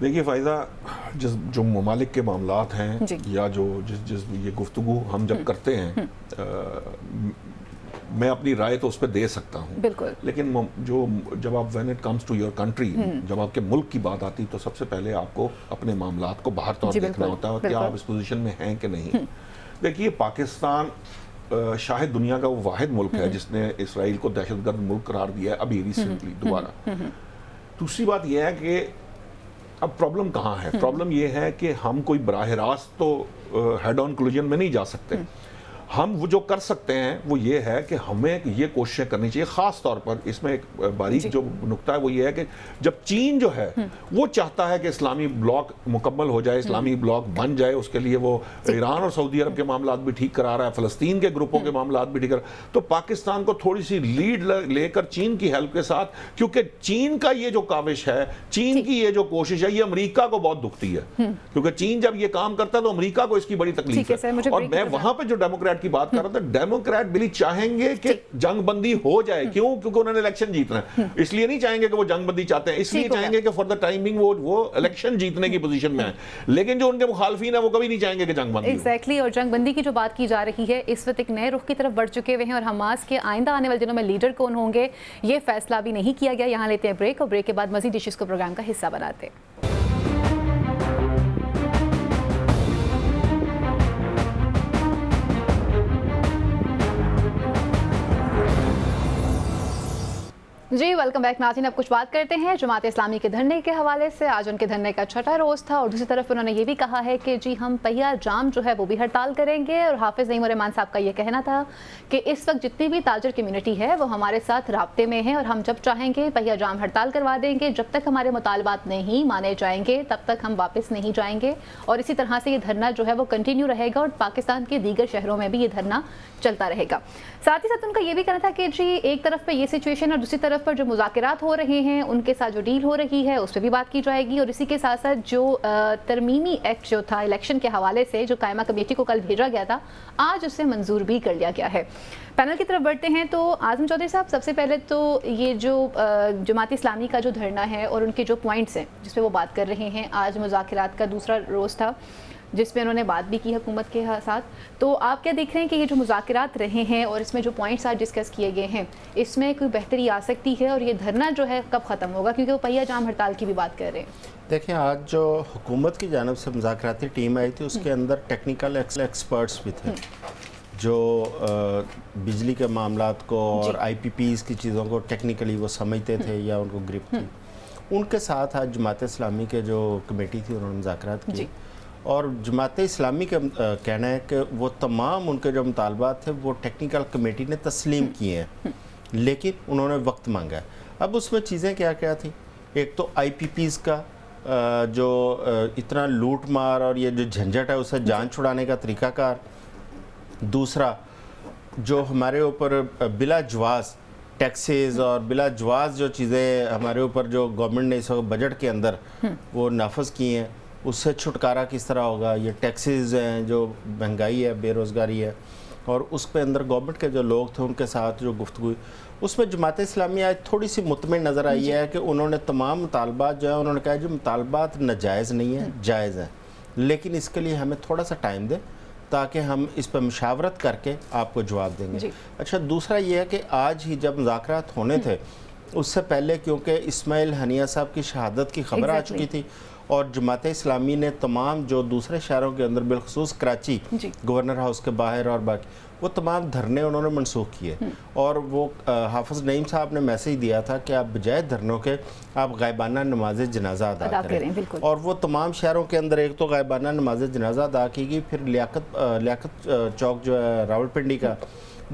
Speaker 3: دیکھیے فائزہ، جو ممالک کے معاملات ہیں یا جو جس یہ گفتگو ہم جب کرتے ہیں، میں اپنی رائے تو اس پہ دے سکتا ہوں
Speaker 2: بالکل،
Speaker 3: لیکن جب آپ when it comes to your country, جب آپ کے ملک کی بات آتی تو سب سے پہلے آپ کو اپنے معاملات کو باہر طور دیکھنا ہوتا ہے اور کیا آپ اس پوزیشن میں ہیں کہ نہیں. دیکھیے پاکستان شاہد دنیا کا وہ واحد ملک ہے جس نے اسرائیل کو دہشت گرد ملک قرار دیا ہے ابھی ریسنٹلی دوبارہ. دوسری بات یہ ہے کہ اب پرابلم کہاں ہے؟ پرابلم یہ ہے کہ ہم کوئی براہ راست تو ہیڈ آن کلوژن میں نہیں جا سکتے. ہم وہ جو کر سکتے ہیں وہ یہ ہے کہ ہمیں یہ کوششیں کرنی چاہیے. خاص طور پر اس میں ایک باریک جو نکتہ ہے وہ یہ ہے کہ جب چین جو ہے وہ چاہتا ہے کہ اسلامی بلاک مکمل ہو جائے، اسلامی بلاک بن جائے، اس کے لیے وہ ایران اور سعودی عرب کے معاملات بھی ٹھیک کرا رہا ہے، فلسطین کے گروپوں کے معاملات بھی ٹھیک کر رہا ہے، تو پاکستان کو تھوڑی سی لیڈ لے کر چین کی ہیلپ کے ساتھ، کیونکہ چین کا یہ جو کاوش ہے، چین کی یہ جو کوشش ہے، یہ امریکہ کو بہت دکھتی ہے، کیونکہ چین جب یہ کام کرتا ہے تو امریکہ کو اس کی بڑی تکلیف ہے. اور میں وہاں پہ جو ڈیموکریٹ کی بات کر رہا تھا، ڈیموکریٹ بلی چاہیں گے کہ جنگ بندی ہو جائے. کیوں؟ کیونکہ انہوں نے الیکشن جیتنا ہے. اس لیے نہیں چاہیں گے کہ وہ جنگ بندی چاہتے ہیں، اس لیے چاہیں گے کہ فار دا ٹائمنگ وہ الیکشن جیتنے کی پوزیشن میں ہیں. لیکن جو ان کے مخالفین ہیں وہ کبھی نہیں چاہیں گے کہ جنگ بندی ہو.
Speaker 2: ایگزیکٹلی. اور جنگ بندی کی جو بات کی جا رہی ہے اس وقت ایک نئے رخ کی طرف بڑھ چکے ہوئے ہیں، اور حماس کے آئندہ آنے والے دنوں میں لیڈر کون ہوں گے یہ فیصلہ بھی نہیں کیا گیا. یہاں لیتے ہیں بریک، اور بریک کے بعد مزید ایشوز کو پروگرام کا حصہ بناتے ہیں. جی ویلکم بیک ناظرین. اب کچھ بات کرتے ہیں جماعت اسلامی کے دھرنے کے حوالے سے. آج ان کے دھرنے کا 6واں روز تھا، اور دوسری طرف انہوں نے یہ بھی کہا ہے کہ جی ہم پہیہ جام جو ہے وہ بھی ہڑتال کریں گے. اور حافظ نعیم الرحمان صاحب کا یہ کہنا تھا کہ اس وقت جتنی بھی تاجر کمیونٹی ہے وہ ہمارے ساتھ رابطے میں ہے، اور ہم جب چاہیں گے پہیہ جام ہڑتال کروا دیں گے. جب تک ہمارے مطالبات نہیں مانے جائیں گے تب تک ہم واپس نہیں جائیں گے. اور اسی طرح سے یہ دھرنا جو ہے وہ کنٹینیو رہے گا، اور پاکستان کے دیگر شہروں میں بھی یہ دھرنا چلتا رہے گا. ساتھ ہی ساتھ ان کا یہ بھی کہنا تھا کہ جی ایک طرف پہ یہ سچویشن اور دوسری طرف پر جو مذاکرات ہو رہے ہیں ان کے ساتھ جو ڈیل ہو رہی ہے اس پہ بھی بات کی جائے گی. اور اسی کے ساتھ ساتھ جو ترمیمی ایکٹ جو تھا الیکشن کے حوالے سے جو قائمہ کمیٹی کو کل بھیجا گیا تھا، آج اسے منظور بھی کر لیا گیا ہے. پینل کی طرف بڑھتے ہیں تو اعظم چودھری صاحب، سب سے پہلے تو یہ جو جماعت اسلامی کا جو دھرنا ہے اور ان کے جو پوائنٹس ہیں جس پہ وہ بات کر رہے ہیں، آج مذاکرات کا دوسرا روز تھا جس میں انہوں نے بات بھی کی حکومت کے ساتھ. تو آپ کیا دیکھ رہے ہیں کہ یہ جو مذاکرات رہے ہیں اور اس میں جو پوائنٹس آج ڈسکس کیے گئے ہیں اس میں کوئی بہتری آ سکتی ہے، اور یہ دھرنا جو ہے کب ختم ہوگا؟ کیونکہ وہ پہیہ جام ہڑتال کی بھی بات کر رہے ہیں.
Speaker 1: دیکھیں، آج جو حکومت کی جانب سے مذاکراتی ٹیم آئی تھی اس کے اندر ٹیکنیکل ایکسپرٹس بھی تھے جو بجلی کے معاملات کو اور آئی پی پیز کی چیزوں کو ٹیکنیکلی وہ سمجھتے تھے یا ان کو گرپ تھی. ان کے ساتھ آج جماعت اسلامی کے جو کمیٹی تھی انہوں نے مذاکرات کی، اور جماعت اسلامی کا کہنا ہے کہ وہ تمام ان کے جو مطالبات تھے وہ ٹیکنیکل کمیٹی نے تسلیم کیے ہیں، لیکن انہوں نے وقت مانگا ہے. اب اس میں چیزیں کیا کیا تھیں؟ ایک تو آئی پی پیز کا جو اتنا لوٹ مار اور یہ جو جھنجٹ ہے اسے جان چھڑانے کا طریقہ کار. دوسرا جو ہمارے اوپر بلا جواز ٹیکسز اور بلا جواز جو چیزیں ہمارے اوپر جو گورنمنٹ نے اس وقت بجٹ کے اندر وہ نافذ کی ہیں، اس سے چھٹکارا کس طرح ہوگا. یہ ٹیکسز ہیں، جو مہنگائی ہے، بے روزگاری ہے، اور اس پہ اندر گورنمنٹ کے جو لوگ تھے ان کے ساتھ جو گفتگو، اس میں جماعت اسلامی آج تھوڑی سی مطمئن نظر آئی ہے کہ انہوں نے تمام مطالبات جو ہیں انہوں نے کہا جو مطالبات ناجائز نہیں ہیں، جائز ہیں، لیکن اس کے لیے ہمیں تھوڑا سا ٹائم دیں تاکہ ہم اس پہ مشاورت کر کے آپ کو جواب دیں گے. اچھا، دوسرا یہ ہے کہ آج ہی جب مذاکرات ہونے تھے اس سے پہلے کیونکہ اسماعیل ہنیہ صاحب کی شہادت کی خبر آ چکی تھی، اور جماعت اسلامی نے تمام جو دوسرے شہروں کے اندر بالخصوص کراچی گورنر ہاؤس کے باہر اور باقی وہ تمام دھرنے انہوں نے منسوخ کیے، اور وہ حافظ نعیم صاحب نے میسیج دیا تھا کہ آپ بجائے دھرنوں کے آپ غائبانہ نماز جنازہ ادا کریں. اور وہ تمام شہروں کے اندر ایک تو غائبانہ نماز جنازہ ادا کی گئی، پھر لیاقت چوک جو ہے راولپنڈی کا،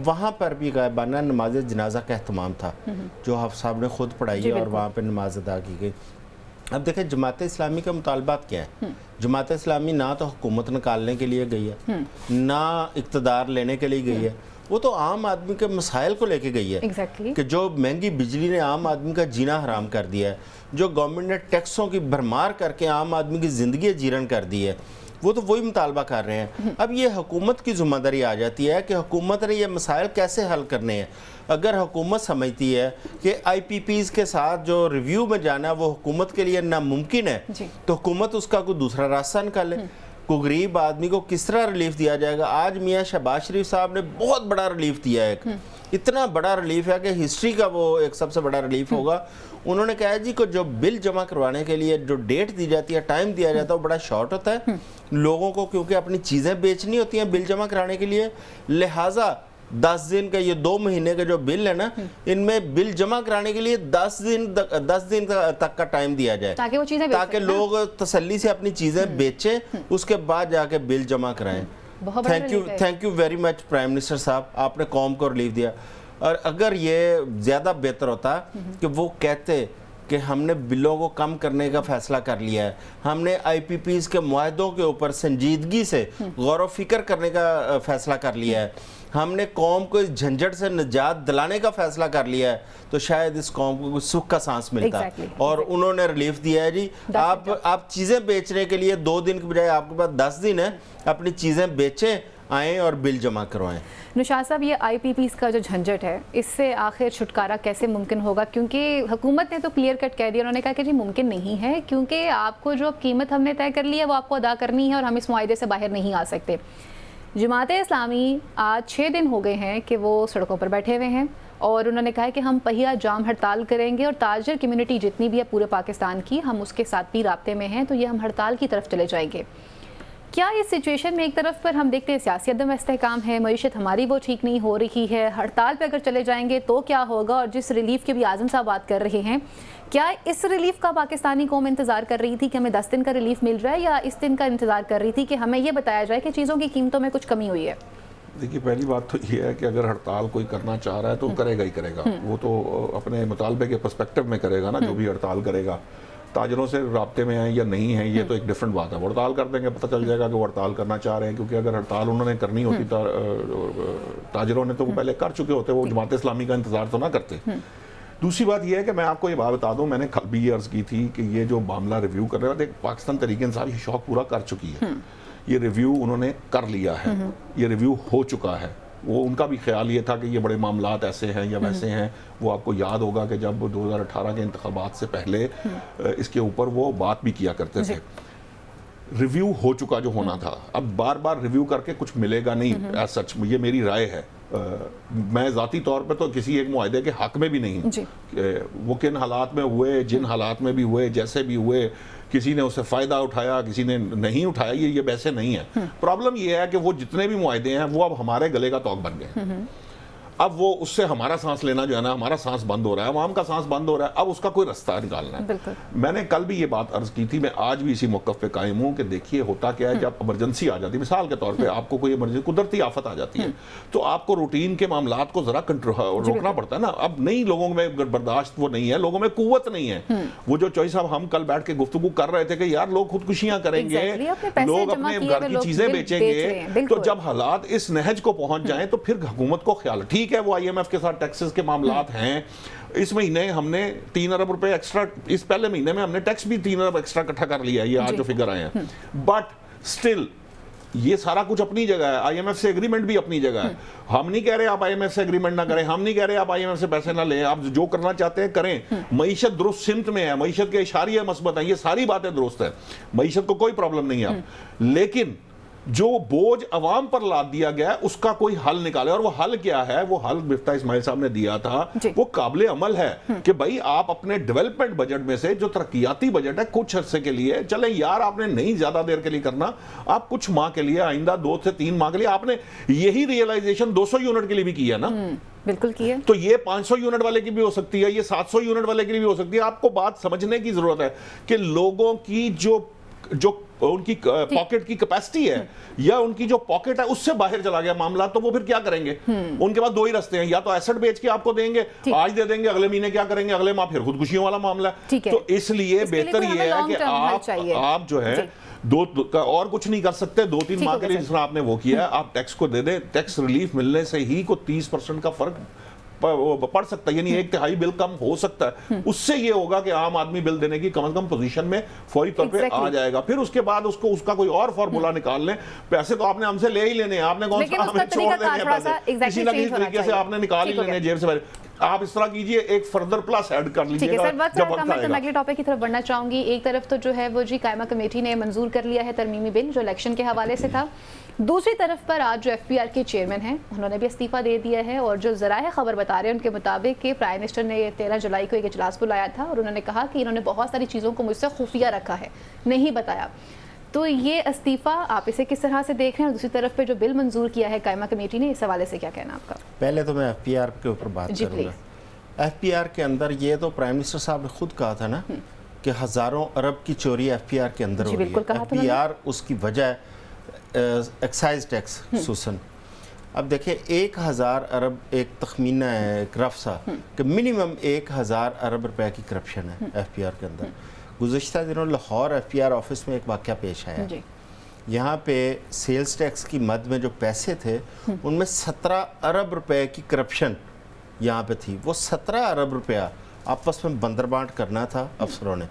Speaker 1: وہاں پر بھی غائبانہ نماز جنازہ کا اہتمام تھا جو حافظ صاحب نے خود پڑھائی اور وہاں پہ نماز ادا کی گئی. اب دیکھیں جماعت اسلامی کے مطالبات کیا ہیں. جماعت اسلامی نہ تو حکومت نکالنے کے لیے گئی ہے، نہ اقتدار لینے کے لیے گئی ہے، وہ تو عام آدمی کے مسائل کو لے کے گئی ہے کہ جو مہنگی بجلی نے عام آدمی کا جینا حرام کر دیا ہے، جو گورنمنٹ نے ٹیکسوں کی بھرمار کر کے عام آدمی کی زندگی جیرن کر دی ہے، وہ تو وہی مطالبہ کر رہے ہیں. اب یہ حکومت کی ذمہ داری آ جاتی ہے کہ حکومت نے یہ مسائل کیسے حل کرنے ہیں. اگر حکومت سمجھتی ہے کہ آئی پی پیز کے ساتھ جو ریویو میں جانا ہے وہ حکومت کے لیے ناممکن ہے، تو حکومت اس کا کوئی دوسرا راستہ نکالے. کوئی غریب آدمی کو کس طرح ریلیف دیا جائے گا. آج میاں شہباز شریف صاحب نے بہت بڑا ریلیف دیا ہے، اتنا بڑا ریلیف ہے کہ ہسٹری کا وہ ایک سب سے بڑا ریلیف ہوگا. انہوں نے کہا جی کو جو بل جمع کروانے کے لیے جو ڈیٹ دی جاتی ہے، ٹائم دیا جاتا ہے، وہ بڑا شارٹ ہوتا ہے لوگوں کو، کیونکہ اپنی چیزیں بیچنی ہوتی ہیں بل جمع کرانے کے لیے. لہٰذا 10 دن کا یہ 2 مہینے کا جو بل ہے نا، ان میں بل جمع کرانے کے لیے 10 دن تک کا ٹائم دیا جائے تاکہ لوگ تسلی سے اپنی چیزیں بیچیں، اس کے بعد جا کے بل جمع کرائیں. Thank you very much prime minister صاحب، آپ نے قوم کو ریلیف دیا. اور اگر یہ زیادہ بہتر ہوتا کہ وہ کہتے کہ ہم نے بلوں کو کم کرنے کا فیصلہ کر لیا ہے، ہم نے آئی پی پیز کے معاہدوں کے اوپر سنجیدگی سے غور و فکر کرنے کا فیصلہ کر لیا ہے، ہم نے قوم کو اس جھنجھٹ سے نجات دلانے کا فیصلہ کر لیا ہے، تو شاید اس قوم کو کچھ سکھ کا سانس ملتا ہے. اور انہوں نے ریلیف دیا ہے. جی آپ چیزیں بیچنے کے لیے 2 دن کے بجائے آپ کے پاس 10 دن ہے، اپنی چیزیں بیچیں، آئیں اور بل جمع کروائیں.
Speaker 2: نشاط صاحب، یہ آئی پی پیز کا جو جھنجٹ ہے، اس سے آخر چھٹکارا کیسے ممکن ہوگا؟ کیونکہ حکومت نے تو کلیئر کٹ کہہ دیا، انہوں نے کہا کہ جی ممکن نہیں ہے، کیونکہ آپ کو جو قیمت ہم نے طے کر لی ہے وہ آپ کو ادا کرنی ہے اور ہم اس معاہدے سے باہر نہیں آ سکتے. جماعت اسلامی آج 6 دن ہو گئے ہیں کہ وہ سڑکوں پر بیٹھے ہوئے ہیں، اور انہوں نے کہا ہے کہ ہم پہیا جام ہڑتال کریں گے، اور تاجر کمیونٹی جتنی بھی ہے پورے پاکستان کی، ہم اس کے ساتھ بھی رابطے میں ہیں، تو یہ ہم ہڑتال کی طرف چلے جائیں گے. کیا اس سچویشن میں ایک طرف پر ہم دیکھتے ہیں سیاسی عدم استحکام ہے، معیشت ہماری وہ ٹھیک نہیں ہو رہی ہے، ہڑتال پہ اگر چلے جائیں گے تو کیا ہوگا؟ اور جس ریلیف کے بھی اعظم صاحب بات کر رہے ہیں، کیا اس ریلیف کا پاکستانی قوم انتظار کر رہی تھی کہ ہمیں 10 دن کا ریلیف مل رہا ہے، یا اس دن کا انتظار کر رہی تھی کہ ہمیں یہ بتایا جائے کہ چیزوں کی قیمتوں میں کچھ کمی ہوئی ہے؟
Speaker 3: دیکھیے، پہلی بات تو یہ ہے کہ اگر ہڑتال کوئی کرنا چاہ رہا ہے تو کرے گا ہی کرے گا، وہ تو اپنے مطالبے کے پرسپیکٹو میں کرے گا نا. جو بھی ہڑتال کرے گا، تاجروں سے رابطے میں ہیں یا نہیں ہیں یہ تو ایک ڈیفرنٹ بات ہے. وہ ہڑتال کر دیں گے، پتہ چل جائے گا کہ وہ ہڑتال کرنا چاہ رہے ہیں، کیونکہ اگر ہڑتال انہوں نے کرنی ہوتی تاجروں نے تو وہ پہلے کر چکے ہوتے، وہ جماعت اسلامی کا انتظار تو نہ کرتے. دوسری بات یہ ہے کہ میں آپ کو یہ بات بتا دوں، میں نے کل بھی یہ عرض کی تھی کہ یہ جو معاملہ ریویو کر رہے ہیں، پاکستان تحریک انصاف یہ شوق پورا کر چکی ہے. یہ ریویو انہوں نے کر لیا ہے، یہ ریویو ہو چکا ہے. وہ ان کا بھی خیال یہ تھا کہ یہ بڑے معاملات ایسے ہیں یا ویسے ہیں. وہ آپ کو یاد ہوگا کہ جب 2018 کے انتخابات سے پہلے اس کے اوپر وہ بات بھی کیا کرتے تھے. ریویو ہو چکا جو ہونا تھا، اب بار بار ریویو کر کے کچھ ملے گا نہیں ایز سچ. یہ میری رائے ہے. میں ذاتی طور پہ تو کسی ایک معاہدے کے حق میں بھی نہیں. وہ کن حالات میں ہوئے، جن حالات میں بھی ہوئے، جیسے بھی ہوئے، کسی نے اسے فائدہ اٹھایا، کسی نے نہیں اٹھایا، یہ ویسے نہیں ہے. پرابلم یہ ہے کہ وہ جتنے بھی معاہدے ہیں وہ اب ہمارے گلے کا توق بن گئے. اب وہ اس سے ہمارا سانس لینا جو ہے نا، ہمارا سانس بند ہو رہا ہے، عوام کا سانس بند ہو رہا ہے. اب اس کا کوئی رستہ نکالنا ہے. میں نے کل بھی یہ بات عرض کی تھی، میں آج بھی اسی موقف پہ قائم ہوں کہ دیکھیے ہوتا کیا ہے، جب ایمرجنسی آ جاتی ہے، مثال کے طور پہ آپ کو کوئی ایمرجنسی قدرتی آفت آ جاتی ہے، تو آپ کو روٹین کے معاملات کو ذرا روکنا پڑتا ہے نا. اب نہیں، لوگوں میں برداشت وہ نہیں ہے، لوگوں میں قوت نہیں ہے. وہ جو چوئی صاحب ہم کل بیٹھ کے گفتگو کر رہے تھے کہ یار لوگ خودکشیاں کریں گے، لوگ اپنے گھر کی چیزیں بیچیں گے، تو جب حالات اس نہج کو پہنچ جائیں تو پھر حکومت کو خیال. ٹھیک ٹھیک ہے وہ IMF کے ساتھ ٹیکسز کے معاملات ہیں. اس مہینے ہم نے 3 ارب روپے ایکسٹرا, اس پہلے مہینے میں ہم نے ٹیکس بھی 3 ارب ایکسٹرا اکٹھا کر لیا ہے, یہ آج جو فگر آئے ہیں. بٹ اسٹل یہ سارا کچھ اپنی جگہ ہے, IMF سے اگریمنٹ بھی اپنی جگہ ہے. ہم نہیں کہہ رہے آپ IMF سے اگریمنٹ نہ کریں, ہم نہیں کہہ رہے آپ IMF سے پیسے نہ لیں, آپ جو کرنا چاہتے ہیں کریں. معیشت درست سمت میں ہے, معیشت کے اشاریہ مثبت ہیں, یہ ساری باتیں درست ہیں, معیشت کو کوئی پرابلم نہیں ہے. لیکن جو بوجھ عوام پر لاد دیا گیا ہے اس کا کوئی حل نکالے, اور وہ حل کیا ہے؟ وہ حل مفتاح اسماعیل صاحب نے دیا تھا, وہ قابل عمل ہے کہ بھائی آپ اپنے ڈیولپمنٹ بجٹ میں سے جو ترقیاتی بجٹ ہے کچھ عرصے کے لیے چلیں یار, آپ نے نہیں زیادہ دیر کے لیے کرنا, آپ کچھ ماہ کے لیے, آئندہ 2 سے 3 ماہ کے لیے, آپ نے یہی ریئلائزیشن 200 یونٹ کے لیے بھی کی ہے نا,
Speaker 2: بالکل کی ہے.
Speaker 3: تو یہ 500 یونٹ والے کی بھی ہو سکتی ہے, یہ 700 یونٹ والے کی بھی ہو سکتی ہے. آپ کو بات سمجھنے کی ضرورت ہے کہ لوگوں کی جو ان کی پاکٹ کی کیپیسٹی ہے یا ان کی جو پاکٹ ہے اس سے باہر چلا گیا معاملہ, تو وہ پھر کیا کریں گے؟ ان کے پاس 2 ہی رستے ہیں, یا تو ایسٹ بیچ کے آپ کو دیں گے, آج دے دیں گے, اگلے مہینے کیا کریں گے, اگلے ماہ پھر خودکشیوں والا معاملہ ہے. تو اس لیے بہتر یہ ہے کہ آپ جو ہے اور کچھ نہیں کر سکتے, 2-3 ماہ کے لیے جس طرح آپ نے وہ کیا ہے, آپ ٹیکس کو دے دیں. ٹیکس ریلیف ملنے سے ہی کو 30% کا فرق پڑ سکتا ہے, یعنی 1/3 بل کم ہو سکتا ہے. اس سے یہ ہوگا کہ عام آدمی بل دینے کی کم از کم پوزیشن میں فوری طور پہ آ جائے گا. پھر اس کے بعد اس کا کوئی اور فارمولا نکال لیں. پیسے تو آپ نے ہم سے لے ہی لینے ہیں, آپ نے کون سا ہمیں چھوڑ دینے ہیں پیسے, کسی نہ کسی طریقے سے آپ نے نکال ہی لینے ہیں جیب سے. آپ اس طرح کیجئے, ایک فردر پلس ایڈ کر لیجئے گا جب وقت آئے گا.
Speaker 2: میں اگلے ٹاپک کی طرف بڑھنا چاہوں گی. ایک طرف تو جو ہے وہ قائمہ کمیٹی نے منظور کر لیا ہے ترمیمی بل جو الیکشن کے حوالے سے تھا. دوسری طرف پر آج جو FPR کے چیئرمین ہیں انہوں نے بھی استعفیٰ دے دیا ہے, اور جو ذرائع خبر بتا رہے ہیں ان کے مطابق کہ پرائم منسٹر نے 13 جولائی کو ایک اجلاس بلایا تھا اور انہوں نے کہا کہ انہوں نے بہت ساری چیزوں کو مجھ سے خفیہ رکھا ہے, نہیں بتایا. تو یہ استعفیٰ آپ اسے کس طرح سے دیکھ رہے ہیں, اور دوسری طرف پہ جو بل منظور کیا ہے قائمہ کمیٹی نے, اس حوالے سے کیا کہنا آپ کا؟
Speaker 1: پہلے تو میں FPR کے اوپر بات کروں گا. FPR کے اندر یہ تو پرائم منسٹر صاحب نے خود کہا تھا نا کہ ہزاروں ارب کی چوری FPR کے اندر ہو رہی ہے. FPR اس کی وجہ ایکسائز ٹیکس خصوصاً. اب دیکھیں 1000 ارب ایک تخمینہ ہے, ایک رف سا کہ منیمم 1000 ارب روپے کی کرپشن ہے FPR کے اندر. گزشتہ دنوں لاہور FPR آفس میں ایک واقعہ پیش آیا. یہاں پہ سیلز ٹیکس کی مد میں جو پیسے تھے ان میں 17 ارب روپے کی کرپشن یہاں پہ تھی. وہ 17 ارب روپیہ آپس میں بندر بانٹ کرنا تھا افسروں نے.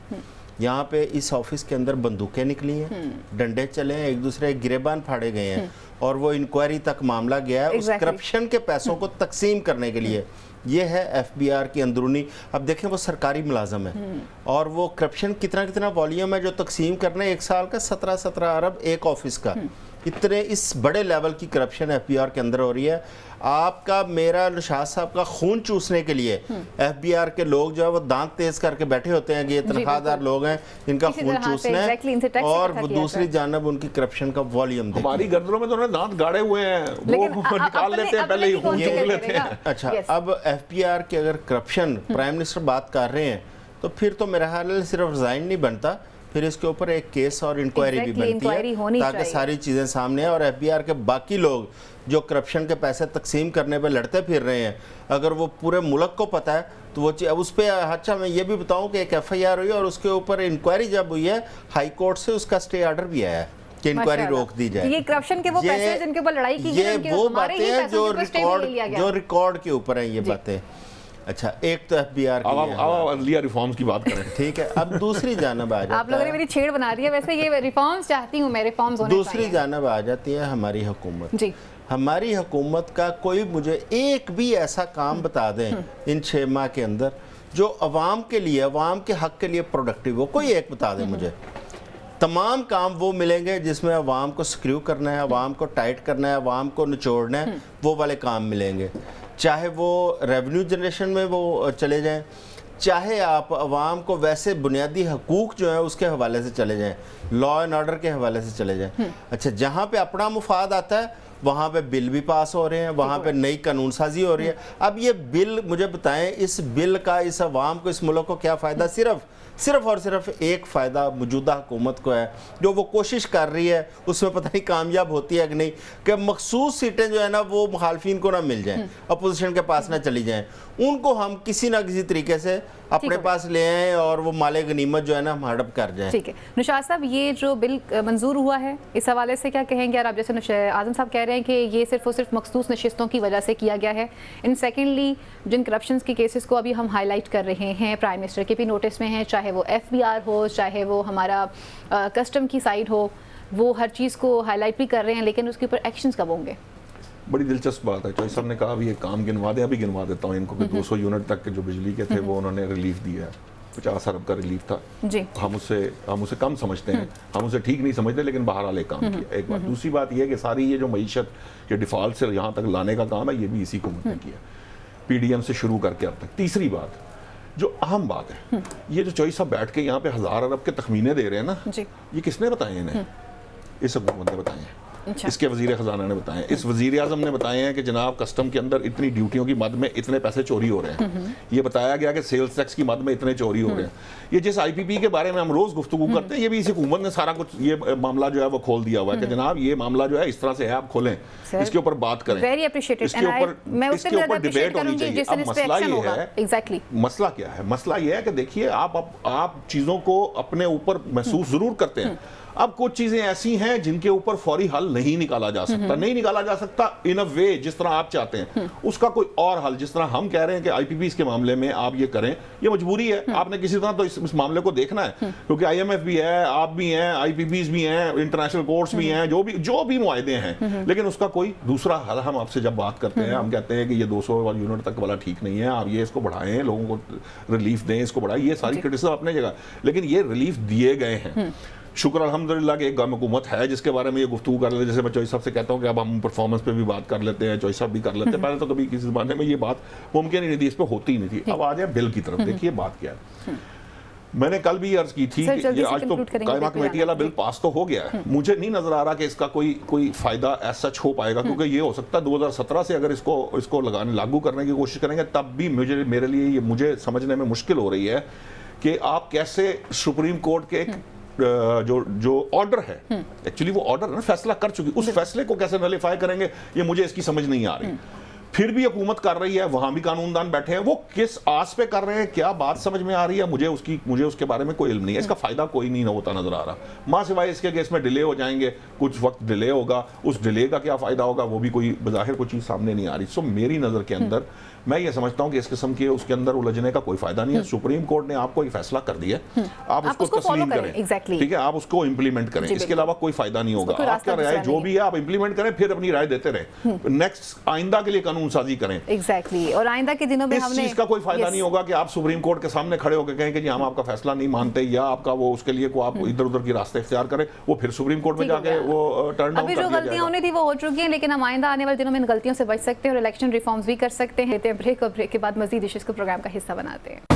Speaker 1: یہاں پہ اس آفس کے اندر بندوقیں نکلی ہیں, ڈنڈے چلے ہیں, ایک دوسرے گریبان پھاڑے گئے ہیں, اور وہ انکوائری تک معاملہ گیا ہے اس کرپشن کے پیسوں کو تقسیم کرنے کے لیے. یہ ہے FBR کی اندرونی. اب دیکھیں وہ سرکاری ملازم ہے, اور وہ کرپشن کتنا والیوم ہے جو تقسیم کرنا ہے ایک سال کا, 17 ارب ایک آفس کا. اتنے اس بڑے لیول کی کرپشن FBR کے اندر ہو رہی ہے. آپ کا میرا نشاط صاحب کا خون چوسنے کے لیے FBR کے لوگ جو ہے وہ دانت تیز کر کے بیٹھے ہوتے ہیں کہ یہ تنخواہ دار لوگ ہیں, ان کا خون چوسنا ہے, اور وہ دوسری جانب ان کی کرپشن کا والیوم دیکھیں.
Speaker 3: ہماری گردنوں میں تو انہوں نے دانت گاڑے ہوئے ہیں, وہ نکال لیتے ہیں پہلے ہی خون چوس لیتے ہیں.
Speaker 1: اچھا, اب FBR کے اگر کرپشن پرائم منسٹر بات کر رہے ہیں تو پھر تو میرا خیال ہے صرف ریزائن نہیں بنتا, پھر اس کے اوپر ایک کیس اور انکوائری بھی بنتی ہے تاکہ ساری چیزیں سامنے ہیں. اور FBR کے باقی لوگ جو کرپشن کے پیسے تقسیم کرنے پہ لڑتے پھر رہے ہیں, اگر وہ پورے ملک کو پتہ ہے تو وہ اس پہ. اچھا میں یہ بھی بتاؤں کہ ایک FIR ہوئی اور اس کے اوپر انکوائری جب ہوئی ہے ہائی کورٹ سے اس کا اسٹے آرڈر بھی آیا ہے کہ انکوائری روک دی جائے.
Speaker 2: یہ کرپشن کے وہ پیسے جن کے اوپر لڑائی کی گئی,
Speaker 1: یہ وہ باتیں ہیں جو ریکارڈ کے اوپر ہیں یہ باتیں. اچھا, ایک تو FBR
Speaker 3: عدلیہ ریفارمز کی بات کریں,
Speaker 1: ٹھیک ہے. اب دوسری جانب آ جاتا ہے,
Speaker 2: آپ لوگوں نے میری چھیڑ بنا دی ہے, ویسے یہ ریفارمز چاہتی ہوں میں, ریفارمز ہونے چاہیے.
Speaker 1: دوسری جانب آ جاتی ہے ہماری حکومت. جی, ہماری حکومت کا کوئی مجھے ایک بھی ایسا کام بتا دیں ان 6 ماہ کے اندر جو عوام کے لیے, عوام کے حق کے لیے پروڈکٹیو ہو. کوئی ایک بتا دیں مجھے. تمام کام وہ ملیں گے جس میں عوام کو سکریو کرنا ہے, عوام کو ٹائٹ کرنا ہے, عوام کو نچوڑنا ہے, وہ والے کام ملیں گے. چاہے وہ ریونیو جنریشن میں وہ چلے جائیں, چاہے آپ عوام کو ویسے بنیادی حقوق جو ہیں اس کے حوالے سے چلے جائیں, لا اینڈ آرڈر کے حوالے سے چلے جائیں. اچھا, جہاں پہ اپنا مفاد آتا ہے وہاں پہ بل بھی پاس ہو رہے ہیں, وہاں پہ نئی قانون سازی ہو رہی ہے. اب یہ بل مجھے بتائیں, اس بل کا اس عوام کو, اس ملک کو کیا فائدہ؟ صرف اور صرف ایک فائدہ موجودہ حکومت کو ہے جو وہ کوشش کر رہی ہے, اس میں پتہ نہیں کامیاب ہوتی ہے کہ نہیں, کہ مخصوص سیٹیں جو ہے نا وہ مخالفین کو نہ مل جائیں, اپوزیشن کے پاس نہ چلی جائیں, ان کو ہم کسی نہ کسی طریقے سے اپنے پاس لے آئیں اور وہ مال غنیمت جو ہے نا ہم ہڑپ کر جائیں.
Speaker 2: ٹھیک ہے. نشاط صاحب یہ جو بل منظور ہوا ہے اس حوالے سے کیا کہیں گے؟ اور آپ جیسے اعظم صاحب کہہ رہے ہیں کہ یہ صرف اور صرف مخصوص نشستوں کی وجہ سے کیا گیا ہے. اینڈ سیکنڈلی جن کرپشنز کے کیسز کو ابھی ہم ہائی لائٹ کر رہے ہیں پرائم منسٹر کے بھی نوٹس میں ہیں, چاہے وہ FBR ہو, چاہے وہ ہمارا کسٹم کی سائڈ ہو, وہ ہر چیز کو ہائی لائٹ بھی کر رہے ہیں, لیکن اس کے اوپر ایکشنز کب ہوں گے؟
Speaker 3: بڑی دلچسپ بات ہے. چوہی صاحب نے کہا بھی یہ کام گنوا دیں, ابھی گنوا دیتا ہوں ان کو کہ 200 یونٹ تک جو بجلی کے تھے وہ انہوں نے ریلیف دیا ہے. 50 ارب کا ریلیف تھا.
Speaker 2: جی
Speaker 3: ہم اسے کم سمجھتے ہیں, ہم اسے ٹھیک نہیں سمجھتے, لیکن بہرحال ایک کام کیا. ایک بات. دوسری بات یہ ہے کہ ساری یہ جو معیشت یہ ڈیفالٹ سے یہاں تک لانے کا کام ہے یہ بھی اسی حکومت نے کیا, PDM سے شروع کر کے اب تک. تیسری بات جو اہم بات ہے, یہ جو چوہی صاحب بیٹھ کے یہاں پہ 1000 ارب کے تخمینے دے رہے ہیں نا, یہ کس نے بتائے انہیں؟ اس حکومت نے بتائے ہیں, اس کے وزیر خزانہ نے بتائے ہیں, اس وزیر اعظم نے بتائے ہیں کہ جناب کسٹم کے اندر اتنی ڈیوٹیوں کی مد میں اتنے پیسے چوری ہو رہے ہیں. یہ بتایا گیا کہ سیلز ٹیکس کی مد میں اتنے چوری ہو رہے ہیں. یہ جس IPP کے بارے میں ہم روز گفتگو کرتے ہیں, یہ بھی اس حکومت نے سارا کچھ یہ معاملہ جو ہے وہ کھول دیا ہوا ہے کہ جناب یہ معاملہ جو ہے اس طرح سے ہے, آپ کھولیں, اس کے اوپر بات کریں, اس کے اوپر ڈیبیٹ ہونی چاہیے. اب مسئلہ یہ ہے, مسئلہ کیا ہے؟ مسئلہ یہ ہے کہ دیکھیے آپ چیزوں کو اپنے اوپر محسوس ضرور کرتے ہیں. اب کچھ چیزیں ایسی ہیں جن کے اوپر فوری حل نہیں نکالا جا سکتا ان اے وے جس طرح آپ چاہتے ہیں. اس کا کوئی اور حل, جس طرح ہم کہہ رہے ہیں کہ IPPs کے معاملے میں آپ یہ کریں, یہ مجبوری ہے. آپ نے کسی طرح تو اس معاملے کو دیکھنا ہے, کیونکہ IMF بھی ہے, آپ بھی ہیں, IPPs بھی ہیں, انٹرنیشنل کورٹس بھی ہیں, جو بھی معاہدے ہیں, لیکن اس کا کوئی دوسرا حل ہم آپ سے جب بات کرتے ہیں ہم کہتے ہیں کہ یہ 200 یونٹ تک والا ٹھیک نہیں ہے, آپ یہ اس کو بڑھائیں, لوگوں کو ریلیف دیں, اس کو بڑھائیں. یہ ساری کرٹیسزم اپنے جگہ, لیکن یہ ریلیف دیے گئے ہیں. شکر الحمدللہ کہ ایک حکومت ہے جس کے بارے میں یہ گفتگو کر لیتے ہیں. جیسے میں چوہی صاحب سے کہتا ہوں کہ اب ہم پرفارمنس پہ بھی بات کر لیتے ہیں, چوہی صاحب بھی کر لیتے ہیں. پہلے تو کبھی کسی زمانے میں یہ بات ممکن ہی نہیں تھی, اس پہ ہوتی ہی نہیں تھی. اب آ جائے بل کی طرف. دیکھیے بات کیا ہے, میں نے کل بھی عرض کی تھی کہ یہ آج تو قائمہ کمیٹی والا بل پاس تو ہو گیا ہے. مجھے نہیں نظر آ رہا کہ اس کا کوئی فائدہ ایز سچ ہو پائے گا, کیونکہ یہ ہو سکتا ہے 2017 سے اگر اس کو لاگو کرنے کی کوشش کریں گے تب بھی میرے لیے یہ مجھے سمجھنے میں مشکل ہو رہی ہے کہ آپ کیسے سپریم کورٹ کے ایک جو آرڈر ہے, ایکچولی وہ آرڈر فیصلہ کر چکی, اس فیصلے کو کیسے نلیفائی کریں گے یہ مجھے اس کی سمجھ نہیں آ رہی. پھر بھی حکومت کر رہی ہے, وہاں بھی قانون دان بیٹھے ہیں, وہ کس آس پہ کر رہے ہیں, کیا بات سمجھ میں آ رہی ہے, مجھے اس کے بارے میں کوئی علم نہیں ہے. اس کا فائدہ کوئی نہیں ہوتا نظر آ رہا, ماں سوائے اس کے کہ اس میں ڈیلے ہو جائیں گے, کچھ وقت ڈیلے ہوگا, اس ڈیلے کا کیا فائدہ ہوگا وہ بھی کوئی بظاہر کوئی چیز سامنے نہیں آ رہی. سو میری نظر کے اندر میں یہ سمجھتا ہوں کہ اس قسم کے اس کے اندر الجھنے کا کوئی فائدہ نہیں ہے. سپریم کورٹ نے آپ کو ایک فیصلہ کر دیا, آپ اس کو تسلیم کریں, ٹھیک ہے, آپ اس کو امپلیمنٹ کریں, اس کے علاوہ کوئی فائدہ نہیں ہوگا. آپ کا رائے جو بھی ہے آپ امپلیمنٹ کریں, پھر اپنی رائے دیتے رہیں, نیکسٹ آئندہ کے لیے قانون سازی کریں.
Speaker 2: اور آئندہ کے دنوں میں
Speaker 3: اس چیز کا کوئی فائدہ نہیں ہوگا کہ آپ سپریم کورٹ کے سامنے کھڑے ہو کے کہیں کہ جی ہم آپ کا فیصلہ نہیں مانتے, یا آپ کا وہ اس کے لیے آپ ادھر ادھر کی راستے اختیار کریں, وہ پھر سپریم کورٹ میں جا کے وہ ٹرن ڈاؤن کر دیا جائے گا.
Speaker 2: غلطیاں ہونے تھی وہ ہو چکی ہیں, لیکن ہم آئندہ آنے والے دنوں میں ان غلطیوں سے بچ سکتے ہیں اور الیکشن ریفارمز بھی کر سکتے ہیں. بریک اور بریک کے بعد مزید ایشوز کو پروگرام کا حصہ بناتے ہیں.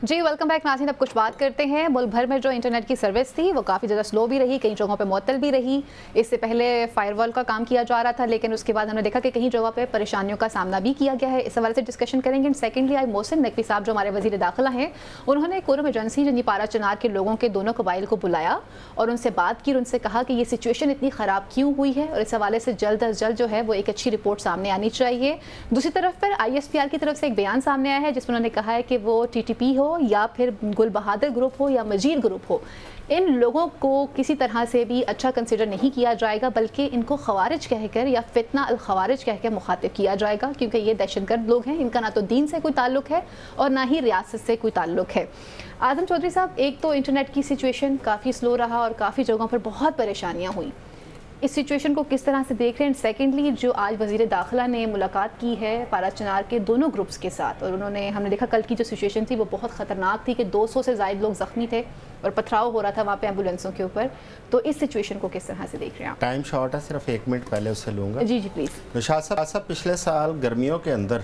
Speaker 2: جی ویلکم بیک ناظرین. اب کچھ بات کرتے ہیں. ملک بھر میں جو انٹرنیٹ کی سروس تھی وہ کافی زیادہ سلو بھی رہی, کئی جگہوں پہ معطل بھی رہی. اس سے پہلے فائر وال کا کام کیا جا رہا تھا, لیکن اس کے بعد ہم نے دیکھا کہ کہیں جگہ پہ پریشانیوں کا سامنا بھی کیا گیا ہے. اس حوالے سے ڈسکشن کریں گے. سیکنڈلی آئی محسن نقوی صاحب جو ہمارے وزیر داخلہ ہیں, انہوں نے قوم ایجنسی جنی پارا چنار کے لوگوں کے دونوں قبائل کو بلایا اور ان سے بات کی اور ان سے کہا کہ یہ سچویشن اتنی خراب کیوں ہوئی ہے, اور اس حوالے سے جلد از جلد جو ہے وہ ایک اچھی رپورٹ سامنے آنی چاہیے. دوسری طرف پر ISPR کی طرف سے ایک بیان سامنے آیا ہے جس میں انہوں نے کہا ہے کہ وہ TTP ہو یا پھر گل بہادر گروپ ہو یا مجید گروپ ہو, ان لوگوں کو کسی طرح سے بھی اچھا کنسیڈر نہیں کیا جائے گا, بلکہ ان کو خوارج کہہ کر یا فتنہ الخوارج کہہ کر مخاطب کیا جائے گا, کیونکہ یہ دہشت گرد لوگ ہیں, ان کا نہ تو دین سے کوئی تعلق ہے اور نہ ہی ریاست سے کوئی تعلق ہے. اعظم چودھری صاحب, ایک تو انٹرنیٹ کی سچویشن کافی سلو رہا اور کافی جگہوں پر بہت پریشانیاں ہوئیں, اس سچویشن کو کس طرح سے دیکھ رہے ہیں؟ سیکنڈلی جو آج وزیر داخلہ نے ملاقات کی ہے پارا چنار کے دونوں گروپس کے ساتھ, اور انہوں نے, ہم نے دیکھا کل کی جو سچویشن تھی وہ بہت خطرناک تھی کہ 200 سے زائد لوگ زخمی تھے اور پتھراؤ ہو رہا تھا وہاں پہ ایمبولینسوں کے اوپر, تو اس سچویشن کو کس طرح سے دیکھ رہے ہیں آپ؟
Speaker 1: ٹائم شارٹ ہے, صرف 1 منٹ پہلے اسے لوں گا.
Speaker 2: جی پلیز.
Speaker 1: نشاط صاحب, پچھلے سال گرمیوں کے اندر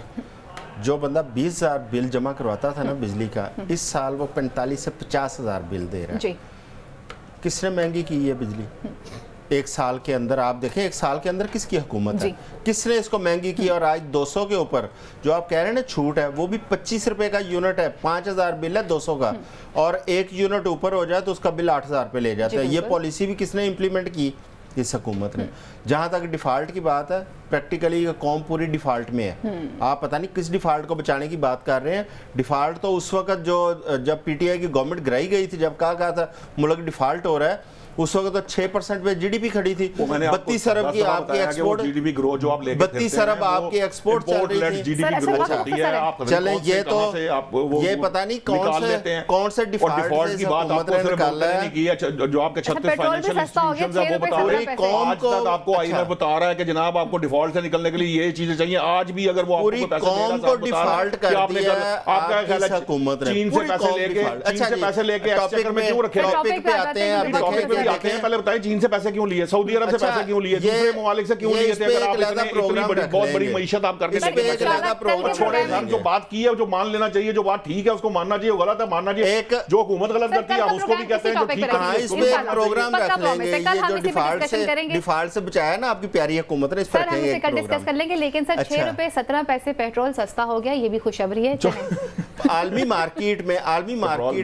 Speaker 1: جو بندہ 20,000 بل جمع کرواتا تھا نا بجلی کا, اس سال وہ 45 سے 50,000 بل دے رہا ہے.
Speaker 2: جی,
Speaker 1: کس نے مہنگی کی ہے بجلی؟ ایک سال کے اندر آپ دیکھیں، ایک سال کے اندر کس کی حکومت ہے، کس نے اس کو مہنگی کی، اور آج 200 کے اوپر جو آپ کہہ رہے ہیں نا چھوٹ ہے، وہ بھی 25 روپے کا یونٹ ہے، 5000 بل ہے 200 کا، اور ایک یونٹ اوپر ہو جائے تو اس کا بل 8000 پہ لے جاتا ہے۔ یہ پالیسی بھی کس نے امپلیمنٹ کی؟ اس حکومت نے۔ جہاں تک ڈیفالٹ کی بات ہے، پریکٹیکلی قوم پوری ڈیفالٹ میں ہے، آپ پتہ نہیں کس ڈیفالٹ کو بچانے کی بات کر رہے ہیں۔ ڈیفالٹ تو اس وقت جب پی ٹی آئی کی گورنمنٹ گرائی گئی تھی، جب کہا تھا ملک ڈیفالٹ ہو رہا ہے، اس وقت تو 6% پہ جی ڈی پی کھڑی تھی، 32 ارب کی آپ کی ایکسپورٹ، 32 ارب آپ کی ایکسپورٹ چل رہی تھی۔ چلیں یہ تو یہ پتہ نہیں کون سے ڈیفالٹ کی بات حکومت نے نکالا ہے،
Speaker 3: جو آپ کے 36 فائنینشیل انسٹیٹیوشنز ہیں وہ بتا رہے ہیں، آج تک آپ کو آئی ایم ایف بتا رہا ہے کہ جناب آپ کو ڈیفالٹ سے نکلنے کے لیے یہ چیزیں چاہیے۔ آج بھی اگر وہ
Speaker 1: پوری قوم کو ڈیفالٹ کر دیا ہے آپ کی حکومت نے،
Speaker 3: چین سے پیسے لے کے ایکسچیکر میں کیوں رکھے؟
Speaker 1: ٹاپک پہ آتے ہیں،
Speaker 3: آتے ہیں، پہلے بتائیں چین سے پیسے کیوں لیے، سعودی عرب سے پیسے کیوں لیے، دوسرے ممالک سے کیوں لیے تھے؟ اگر آپ اتنی بہت بڑی معیشت آپ کر کے چھوڑے، ہم جو بات کی ہے جو مان لینا چاہیے، جو بات ٹھیک ہے اس کو ماننا چاہیے، غلط ہے ماننا چاہیے، جو حکومت غلط کرتی ہے آپ اس کو بھی کہتے ہیں جو ٹھیک ہے۔
Speaker 1: اس پہ پروگرام رکھ لیں گے، یہ جو ڈیفالٹ سے بچایا نا آپ کی پیاری حکومت نے، اس پر
Speaker 2: ڈسکس کر لیں گے۔ لیکن سر 6 روپے 17 پیسے پیٹرول سستا ہو گیا، یہ بھی خوشخبری ہے۔
Speaker 1: عالمی مارکیٹ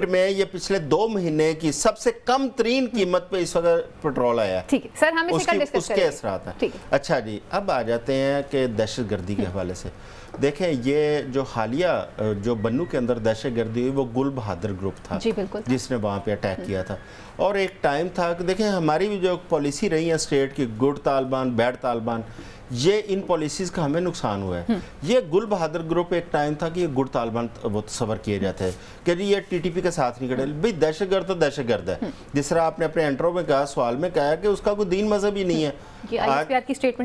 Speaker 1: میں یہ پچھلے 2 مہینے کی سب سے کم ترین قیمت پہ اس وقت پیٹرول آیا ہے،
Speaker 2: ٹھیک ہے سر، ہم اس
Speaker 1: کے اثرات ہیں۔ اچھا جی، اب آ جاتے ہیں کہ دہشت گردی کے حوالے سے دیکھیں، یہ جو حالیہ جو بنو کے اندر دہشت گردی ہوئی، وہ گل بہادر گروپ تھا جس نے وہاں پہ اٹیک کیا تھا، اور ایک ٹائم تھا کہ دیکھیں ہماری بھی جو پالیسی رہی ہے اسٹیٹ کی، گڈ طالبان بیڈ طالبان، یہ ان پالیسیز کا ہمیں نقصان ہوا ہے۔ یہ گل بہادر گروپ ایک ٹائم تھا کہ یہ گڈ طالبان وہ تصور کیے جاتے ہیں کہ جی یہ ٹی ٹی پی کے ساتھ نہیں کھڑے، بھئی دہشت گرد تو دہشت گرد ہے، جس طرح آپ نے اپنے انٹرو میں کہا، سوال میں کہا کہ اس کا کوئی دین مذہب ہی نہیں ہے۔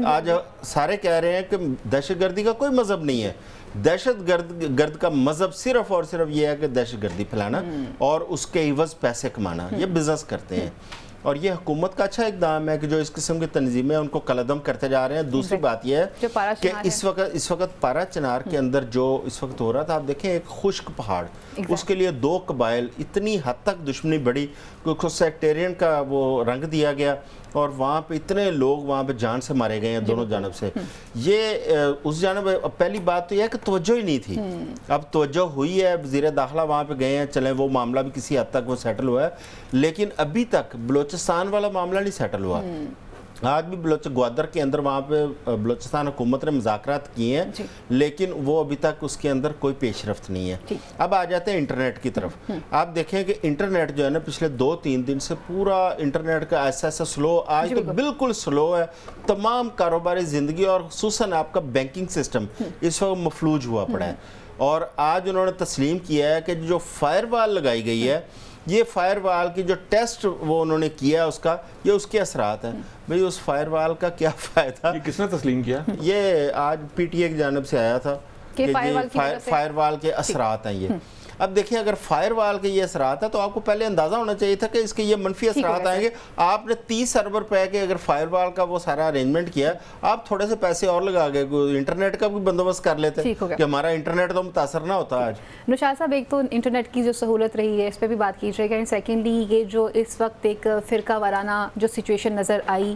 Speaker 1: آج سارے کہہ رہے ہیں کہ دہشت گردی کا کوئی مذہب نہیں ہے، دہشت گرد کا مذہب صرف اور صرف یہ ہے کہ دہشت گردی پھیلانا اور اس کے عوض پیسے کمانا، یہ بزنس کرتے ہیں، اور یہ حکومت کا اچھا اقدام ہے کہ جو اس قسم کی تنظیمیں ان کو قلعدم کرتے جا رہے ہیں۔ دوسری بات یہ ہے کہ اس وقت پارا چنار کے اندر جو اس وقت ہو رہا تھا، آپ دیکھیں ایک خشک پہاڑ، اس کے لیے 2 قبائل اتنی حد تک دشمنی بڑھی، خود سیکٹیرین کا وہ رنگ دیا گیا، اور وہاں پہ اتنے لوگ وہاں پہ جان سے مارے گئے ہیں دونوں جانب سے۔ یہ اس جانب پہلی بات تو یہ ہے کہ توجہ ہی نہیں تھی، اب توجہ ہوئی ہے، وزیر داخلہ وہاں پہ گئے ہیں، چلیں وہ معاملہ بھی کسی حد تک وہ سیٹل ہوا ہے، لیکن ابھی تک بلوچستان والا معاملہ نہیں سیٹل ہوا۔ آج بھی گوادر کے اندر وہاں پہ بلوچستان حکومت نے مذاکرات کیے ہیں، لیکن وہ ابھی تک اس کے اندر کوئی پیش رفت نہیں ہے۔ اب آ جاتے ہیں انٹرنیٹ کی طرف، آپ دیکھیں کہ انٹرنیٹ جو ہے نا پچھلے 2-3 دن سے پورا انٹرنیٹ کا ایسا سلو، آج تو بالکل سلو ہے، تمام کاروباری زندگی اور خصوصاً آپ کا بینکنگ سسٹم اس وقت مفلوج ہوا پڑا ہے، اور آج انہوں نے تسلیم کیا ہے کہ جو فائر وال لگائی گئی ہے، یہ فائر وال کی جو ٹیسٹ وہ انہوں نے کیا اس کا، یہ اس کے اثرات ہیں۔ بھئی اس فائر وال کا کیا فائدہ؟
Speaker 3: یہ کس نے تسلیم کیا؟
Speaker 1: یہ آج پی ٹی اے کی جانب سے آیا تھا کہ فائر وال کے اثرات ہیں یہ۔ اب دیکھیں اگر فائر وال کے یہ اثرات ہیں تو آپ کو پہلے اندازہ ہونا چاہیے تھا کہ اس کے یہ منفی اثرات آئیں گے۔ آپ نے 30 ارب روپے کے اگر فائر وال کا وہ سارا ارینجمنٹ کیا، آپ تھوڑے سے پیسے اور لگا گئے، انٹرنیٹ کا بھی بندوبست کر لیتے کہ ہمارا انٹرنیٹ تو متاثر نہ ہوتا۔ آج
Speaker 2: نوشاد صاحب، ایک تو انٹرنیٹ کی جو سہولت رہی ہے اس پہ بھی بات کیجیے گا، سیکنڈلی یہ جو اس وقت ایک فرقہ وارانہ جو سچویشن نظر آئی،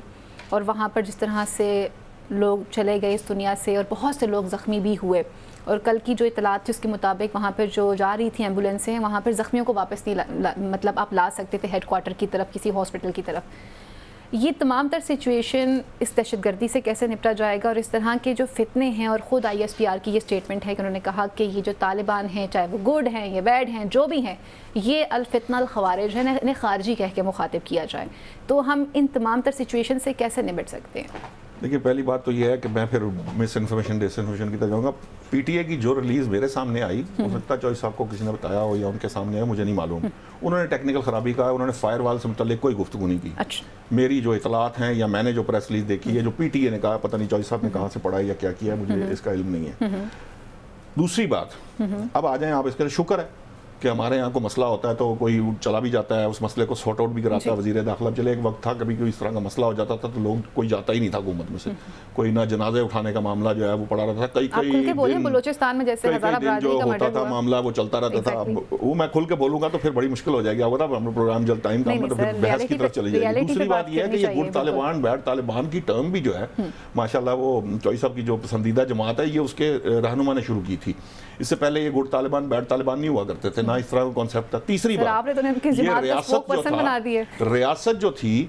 Speaker 2: اور وہاں پر جس طرح سے لوگ چلے گئے اس دنیا سے، اور بہت سے لوگ زخمی بھی ہوئے، اور کل کی جو اطلاعات تھی اس کے مطابق وہاں پر جو جا رہی تھی ایمبولینسیں، وہاں پر زخمیوں کو واپس نہیں مطلب آپ لا سکتے تھے ہیڈ کوارٹر کی طرف، کسی ہاسپٹل کی طرف۔ یہ تمام تر سچویشن اس دہشت گردی سے کیسے نپٹا جائے گا، اور اس طرح کے جو فتنے ہیں، اور خود آئی ایس پی آر کی یہ سٹیٹمنٹ ہے کہ انہوں نے کہا کہ یہ جو طالبان ہیں، چاہے وہ گڈ ہیں یا بیڈ ہیں، جو بھی ہیں، یہ الفتنہ الخوارج ہیں، انہیں خارجی کہہ کے مخاطب کیا جائے، تو ہم ان تمام تر سچویشن سے کیسے نمٹ سکتے ہیں؟
Speaker 3: دیکھیے پہلی بات تو یہ ہے کہ میں پھر مس انفارمیشن ڈس انفارمیشن کی طرف جاؤں گا۔ پی ٹی اے کی جو ریلیز میرے سامنے آئی، ہو سکتا چوائس صاحب کو کسی نے بتایا ہو یا ان کے سامنے آیا، مجھے نہیں معلوم، انہوں نے ٹیکنیکل خرابی کہا، انہوں نے فائر وال سے متعلق کوئی گفتگو نہیں کی۔ میری جو اطلاعات ہیں یا میں نے جو پریس ریلیز دیکھی ہے، جو پی ٹی اے نے کہا، پتہ نہیں چوائس صاحب نے کہاں سے پڑھا یا کیا کیا، مجھے اس کا علم نہیں ہے۔ دوسری بات، اب آ جائیں آپ اس کے، شکر ہے کہ ہمارے یہاں کو مسئلہ ہوتا ہے تو کوئی چلا بھی جاتا ہے, اس مسئلے کو سارٹ آؤٹ بھی کراتا ہے وزیر داخلہ. چلے ایک وقت تھا کبھی کوئی اس طرح کا مسئلہ ہو جاتا تھا تو لوگ کوئی جاتا ہی نہیں تھا حکومت میں سے, کوئی نہ جنازے اٹھانے کا معاملہ جو ہے وہ پڑا رہتا تھا. کئی
Speaker 2: بلوچستان میں جیسے
Speaker 3: جو ہوتا تھا معاملہ وہ چلتا رہتا تھا. وہ میں کھل کے بولوں گا تو پھر بڑی مشکل ہو جائے گی, آپ ہم پروگرام جب ٹائم کام ہے تو پھر بحث کی طرف چلی جائے گی. دوسری بات یہ ہے کہ یہ گڈ طالبان بیڈ طالبان کی ٹرم بھی جو ہے ماشاءاللہ وہ چوئی صاحب کی جو پسندیدہ جماعت ہے یہ اس کے رہنما نے شروع کی تھی. اس سے پہلے یہ گڈ طالبان بیڈ طالبان نہیں ہوا کرتے تھے, نہ اس طرح کا کانسیپٹ تھا. تیسری بات یہ ریاست جو تھی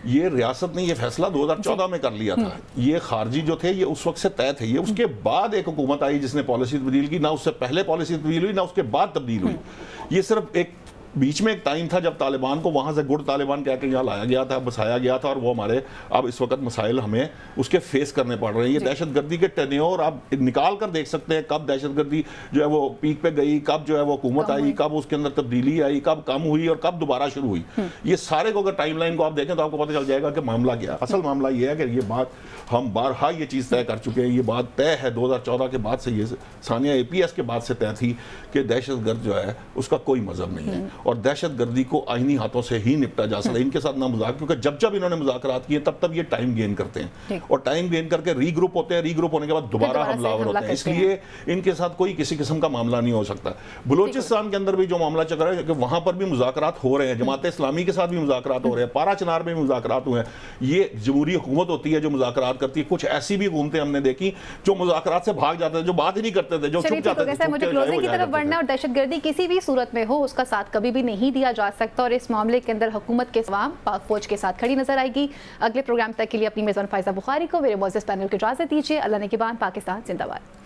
Speaker 3: یہ ریاست نے یہ فیصلہ 2014 میں کر لیا تھا. یہ خارجی جو تھے یہ اس وقت سے طے تھے. یہ اس کے بعد ایک حکومت آئی جس نے پالیسی تبدیل کی, نہ اس سے پہلے پالیسی تبدیل ہوئی نہ اس کے بعد تبدیل ہوئی. یہ صرف ایک بیچ میں ایک ٹائم تھا جب طالبان کو وہاں سے گڈ طالبان کہہ کے یہاں لایا گیا تھا, بسایا گیا تھا, اور وہ ہمارے اب اس وقت مسائل ہمیں اس کے فیس کرنے پڑ رہے ہیں. یہ دہشت گردی کے ٹینیور آپ نکال کر دیکھ سکتے ہیں, کب دہشت گردی جو ہے وہ پیک پہ گئی, کب جو ہے وہ حکومت آئی, کب اس کے اندر تبدیلی آئی, کب کم ہوئی اور کب دوبارہ شروع ہوئی. یہ سارے کو اگر ٹائم لائن کو آپ دیکھیں تو آپ کو پتہ چل جائے گا کہ معاملہ کیا. اصل معاملہ یہ ہے کہ یہ بات ہم بارہا یہ چیز طے کر چکے ہیں, یہ بات طے ہے 2014 کے بعد سے, یہ ثانیہ اے پی ایس کے بعد سے طے تھی کہ دہشت گرد جو ہے اس کا کوئی مذہب نہیں ہے, اور دہشت گردی کو آئینی ہاتھوں سے ہی نپٹا جا سکتا ہے. ان کے ساتھ نہ مذاکرات, کیونکہ جب انہوں نے مذاکرات کیے تب یہ ٹائم گین کرتے ہیں, اور ٹائم گین کر کے ری گروپ ہوتے ہیں, ری گروپ ہونے کے بعد دوبارہ حملہ آور ہوتے ہیں. اس لیے ان کے ساتھ کوئی کسی قسم کا معاملہ نہیں ہو سکتا. بلوچستان کے اندر بھی جو معاملہ چل رہا ہے کہ وہاں پر بھی مذاکرات ہو رہے ہیں, جماعت اسلامی کے ساتھ بھی مذاکرات ہو رہے ہیں, پارا چنار میں بھی مذاکرات ہوئے ہیں. یہ جمہوری حکومت ہوتی ہے جو مذاکرات کرتی ہے. کچھ ایسی بھی حکومتیں ہم نے دیکھی جو مذاکرات سے بھاگ جاتے تھے, جو بات ہی نہیں کرتے تھے, جو چھپ جاتے تھے.
Speaker 2: مجھے کلوزنگ کی طرف بڑھنا, اور دہشت گردی کسی بھی صورت میں ہو اس کا ساتھ کبھی بھی نہیں دیا جا سکتا, اور اس معاملے کے اندر حکومت کے عوام پاک فوج کے ساتھ کھڑی نظر آئے گی. اگلے پروگرام تک کے لیے اپنی میزبان فائزہ بخاری کو میرے معزز پینل کو اجازت دیجیے. اللہ نگہبان. پاکستان زندہ باد.